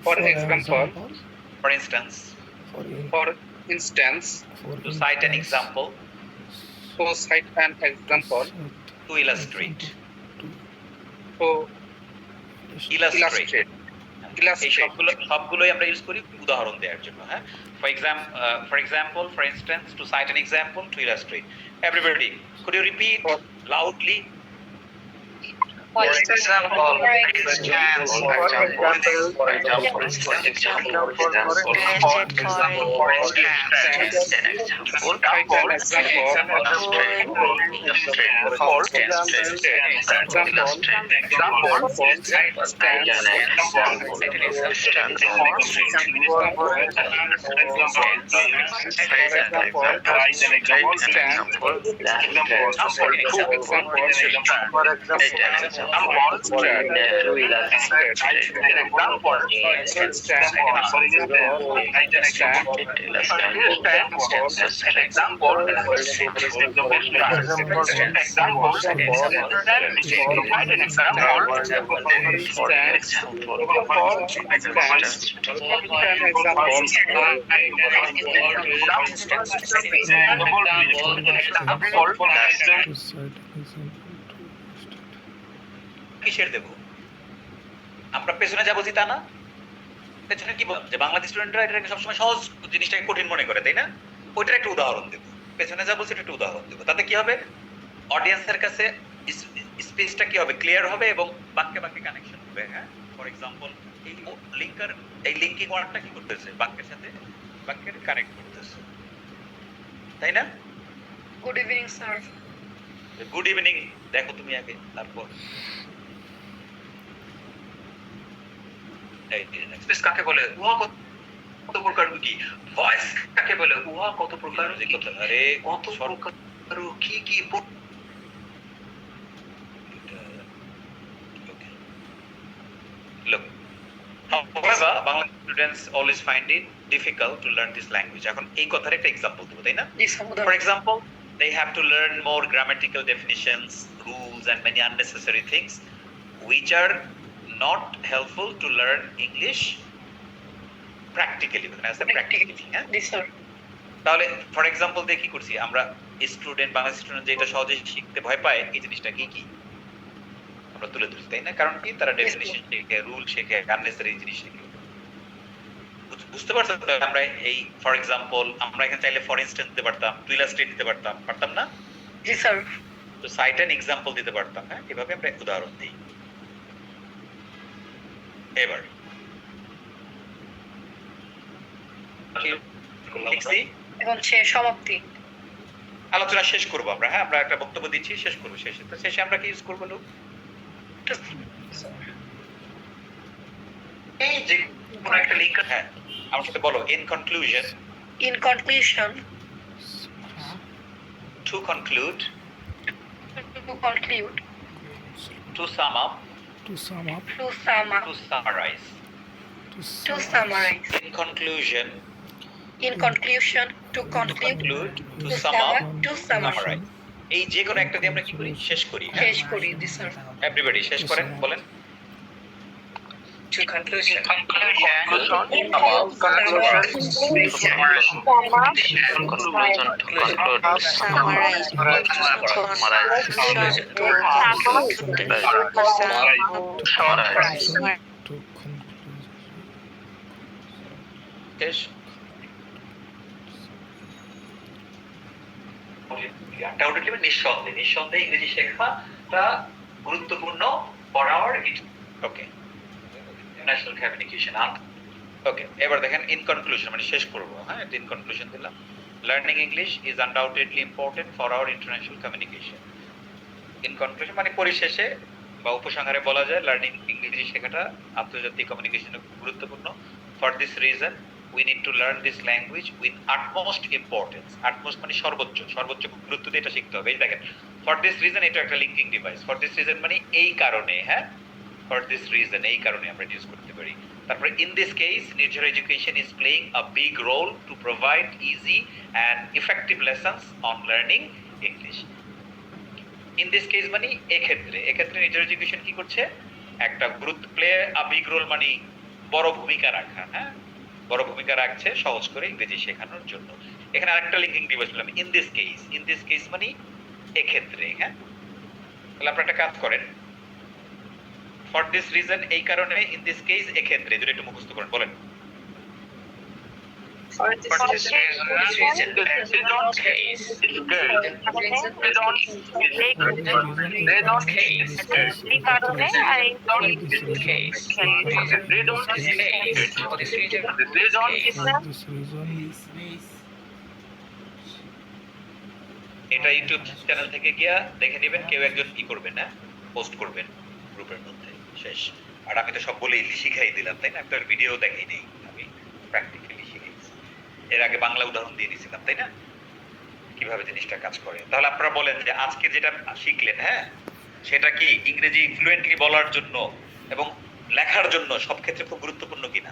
For example, for instance, for instance, to cite an example, to cite an example, to illustrate, to illustrate, এই illustrate, সবগুলোই আমরা ইউজ করি উদাহরণ দেওয়ার জন্য, হ্যাঁ। for example, for instance, to cite an example, to illustrate. Everybody, could you repeat loudly For example, example, To cite an example. কিসের দেব? আমরা পেছনে যা বলছি তা না? পেছনে কি বললাম যে বাংলাদেশ স্টুডেন্টরা এটাকে সবসময় সহজ জিনিসটাকে কঠিন মনে করে, তাই না? ওইটার একটা উদাহরণ দেব। পেছনে যা বলছি এটা একটা উদাহরণ দেব। তাতে কি হবে? অডিয়েন্সের কাছে স্পেসটা কি হবে? ক্লিয়ার হবে এবং বাক্যে বাক্যে কানেকশন হবে। হ্যাঁ, ফর এক্সাম্পল এই লিঙ্কিং ওয়ার্ডটা কি করতেছে? বাক্যের সাথে বাক্যের কানেক্ট করতেছে, তাই না? Good evening, sir. Good evening দেখো তুমি আগে, তারপর এক্সপ্রেস কাকে বলে? উহা কত প্রকার কি? ভয়েস কাকে বলে? উহা কত প্রকার? আরে কত প্রকার কি কি Look, however, Bangladeshi students always find it difficult to learn this language. এখন এই কথার একটা এক্সাম্পল দেবো, তাই না? For example, they have to learn more grammatical definitions, rules, and many unnecessary things, which are not helpful to learn English practically. হ্যাঁ? তাহলে for example দিয়ে কি করছি আমরা? স্টুডেন্ট, বাংলাদেশি স্টুডেন্ট যেটা সহজে শিখতে ভয় পায়, এই জিনিসটা কি কি আমরা তুলে ধরছি, তাই না? কারণ কি তারা ডেফিনিশন শেখে, রুল শেখে, আননেসেসারি জিনিস শেখে। বুঝতে পারছো? আমরা এই ফর এক্সাম্পল আমরা এখানে চাইলে ফর ইনস্ট্যান্স দিতে পারতাম, টু ইলাস্ট্রেট দিতে পারতাম না? জি স্যার। তো সাইট অ্যান্ড এক্সাম্পল দিতে পারতাম। হ্যাঁ, এভাবে আমরা উদাহরণ দিই। এবার লিখছি, এখন সমাপ্তি। আলোচনা শেষ করবো আমরা। হ্যাঁ, আমরা একটা বক্তব্য দিচ্ছি, শেষ করবো। শেষে আমরা কি ইউজ করবো? লোক এই যে কোন একটা লিংক, হ্যাঁ আমার সাথে বলো। In conclusion, to conclude, to sum up, To sum up. to summarize. In conclusion, to conclude, to sum up, to summarize. এই যে কোনো একটা দিয়ে আমরা কি করি? শেষ করি। জি স্যার। এভরিবডি শেষ করেন, বলেন। To conclusion. To শেষ। নিঃসন্দেহে ইংরেজি শেখাটা গুরুত্বপূর্ণ for our okay national communication. Okay, এবার দেখেন ইন কনক্লুশন মানে শেষ করবো। হ্যাঁ, ইন কনক্লুশন দিলাম। Learning English is undoubtedly important for our international communication. In conclusion মানে পরিশেষে বা উপসংহারে বলা যায় লার্নিং ইংরেজি শেখাটা আন্তর্জাতিক কমিউনিকেশনে গুরুত্বপূর্ণ। For this reason we need to learn this language with utmost importance. utmost মানে সর্বোচ্চ গুরুত্ব দিয়ে এটা শিখতে হবে। এই দেখেন, for this reason এটা একটা linking device. for this reason মানে এই কারণে। হ্যাঁ, for this reason এই কারণে আমরা ইউজ করতে পারি। তারপরে in this case Nirjhar education is playing a big role to provide easy and effective lessons on learning English. in this case মানে এক্ষেত্রে Nirjhar education কি করছে? একটা প্লে a big role মানে বড় ভূমিকা রাখা। হ্যাঁ, বড় ভূমিকা রাখছে সহজ করে ইংরেজি শেখানোর জন্য। এখানে আরেকটা লিংকিং ডিভাইস বললাম, ইন দিস কেস মানে এক্ষেত্রে। হ্যাঁ, তাহলে আপনারা একটা কাজ করেন, ফর দিস রিজন এই কারণে, ইন দিস কেস এক্ষেত্রে, দুটো একটু মুখস্থ করেন, বলেন। For this reason, they don't case is good. They don't They don't case. এই কারণে I case. They don't case. For this reason, they don't case. For this reason, এটা ইউটিউব চ্যানেল থেকে গিয়া দেখে নেবেন, কেউ একজন কি করবেন না, পোস্ট করবেন গ্রুপের মধ্যে, শেষ। আর আমি তো সব বলেই শিখাই দিলাম, তাই না? একটা ভিডিও দেখাই নেই, আমি প্র্যাকটিক্যালি শিখাইছি। এর আগে বাংলা উদাহরণ দিয়ে দিয়েছিলাম, তাই না, কিভাবে জিনিসটা কাজ করে। তাহলে আপনারা বলেন যে আজকে যেটা শিখলেন, হ্যাঁ, সেটা কি ইংরেজি ফ্লুয়েন্টলি বলার জন্য এবং লেখার জন্য সব ক্ষেত্রে খুব গুরুত্বপূর্ণ কিনা?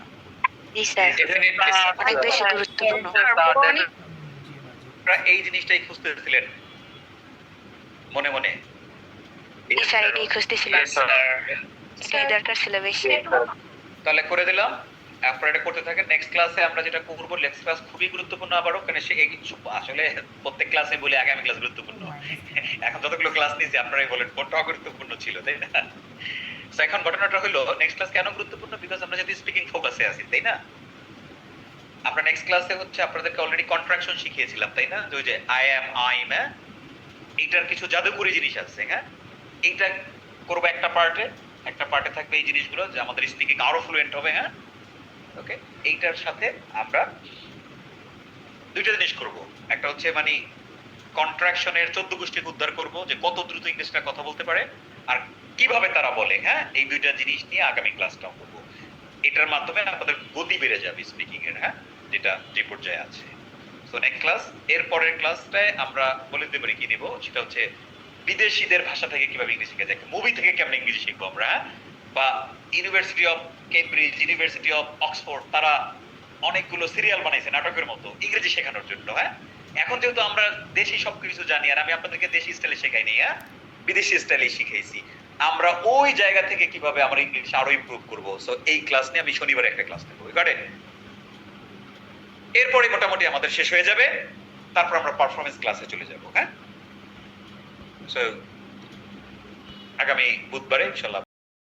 জি স্যার Definitely, অনেক বেশি গুরুত্বপূর্ণ। আপনারা এই জিনিসটাই খুঁজতেছিলেন মনে মনে? জি স্যার এটাই খুঁজতেছিলাম, yes, sir. এটাই দরকার ছিল বেশি। তাহলে করে দিলাম, আপনারা এটা করতে থাকেন। নেক্সট ক্লাসে আমরা যেটা করবো, নেক্সট ক্লাস খুবই গুরুত্বপূর্ণ আবারও, কারণ সে আসলে প্রত্যেক ক্লাসে বলে আগামী ক্লাস গুরুত্বপূর্ণ। এখন যতগুলো ক্লাস নিয়েছি আপনারাই বলেন কোনটা গুরুত্বপূর্ণ ছিল, তাই না? তো এখন ঘটনাটা হলো, নেক্সট ক্লাস কেন গুরুত্বপূর্ণ? বিকজ আমরা যদি স্পিকিং ফোকাসে আছি, তাই না? আমরা নেক্সট ক্লাসে হচ্ছে আপনাদেরকে অলরেডি কন্ট্রাকশন শিখিয়েছিলাম, তাই না? যে ওই যে আই অ্যাম, আইম, হ্যাঁ, এইটার কিছু জাদুকরি জিনিস আছে, হ্যাঁ, এইটা করবো একটা পার্টে থাকবে এই জিনিসগুলো, যে আমাদের স্পিকিং আরো ফ্লুয়েন্ট হবে, হ্যাঁ, ওকে। এইটার সাথে আমরা দুইটা জিনিস করব, একটা হচ্ছে মানে কন্ট্রাকশনের 14 গোষ্ঠীকে উদ্ধার করব, যে কত দ্রুত ইংলিশটা কথা বলতে পারে আর কিভাবে তারা বলে, হ্যাঁ, এই দুইটা জিনিস নিয়ে আগামী ক্লাসটাও করব। এটার মাধ্যমে আমাদের গতি বেড়ে যাবে স্পিকিং এর, হ্যাঁ, যেটা যে পর্যায়ে আছে। সো নেক্সট ক্লাস, এর পরের ক্লাসটায় আমরা বলে দিতে পারি কি নিব, সেটা হচ্ছে বিদেশিদের ভাষা থেকে কিভাবে ইংলিশ শেখা যায়, মুভি থেকে কেমন ইংলিশ শিখবো আমরা, হ্যাঁ, বা university of Cambridge, university of Oxford, তারা অনেকগুলো সিরিয়াল বানাইছে নাটকের মতো ইংরেজি শেখানোর জন্য, হ্যাঁ। এখন যেহেতু আমরা দেশি সবকিছু জানি, আর আমি আপনাদেরকে দেশি স্টাইলে শেখাইনি, হ্যাঁ, বিদেশি স্টাইলে শিখাইছি, আমরা ওই জায়গা থেকে কিভাবে আমরা ইংলিশ আরো ইমপ্রুভ করব। সো এই ক্লাস নিয়ে আমি শনিবারে একটা ক্লাস নেবো, গাড়ে। এরপরে মোটামুটি আমাদের শেষ হয়ে যাবে, তারপর আমরা পারফরমেন্স ক্লাসে চলে যাব, হ্যাঁ। সো আগামী বুধবারে ইনশাআল্লাহ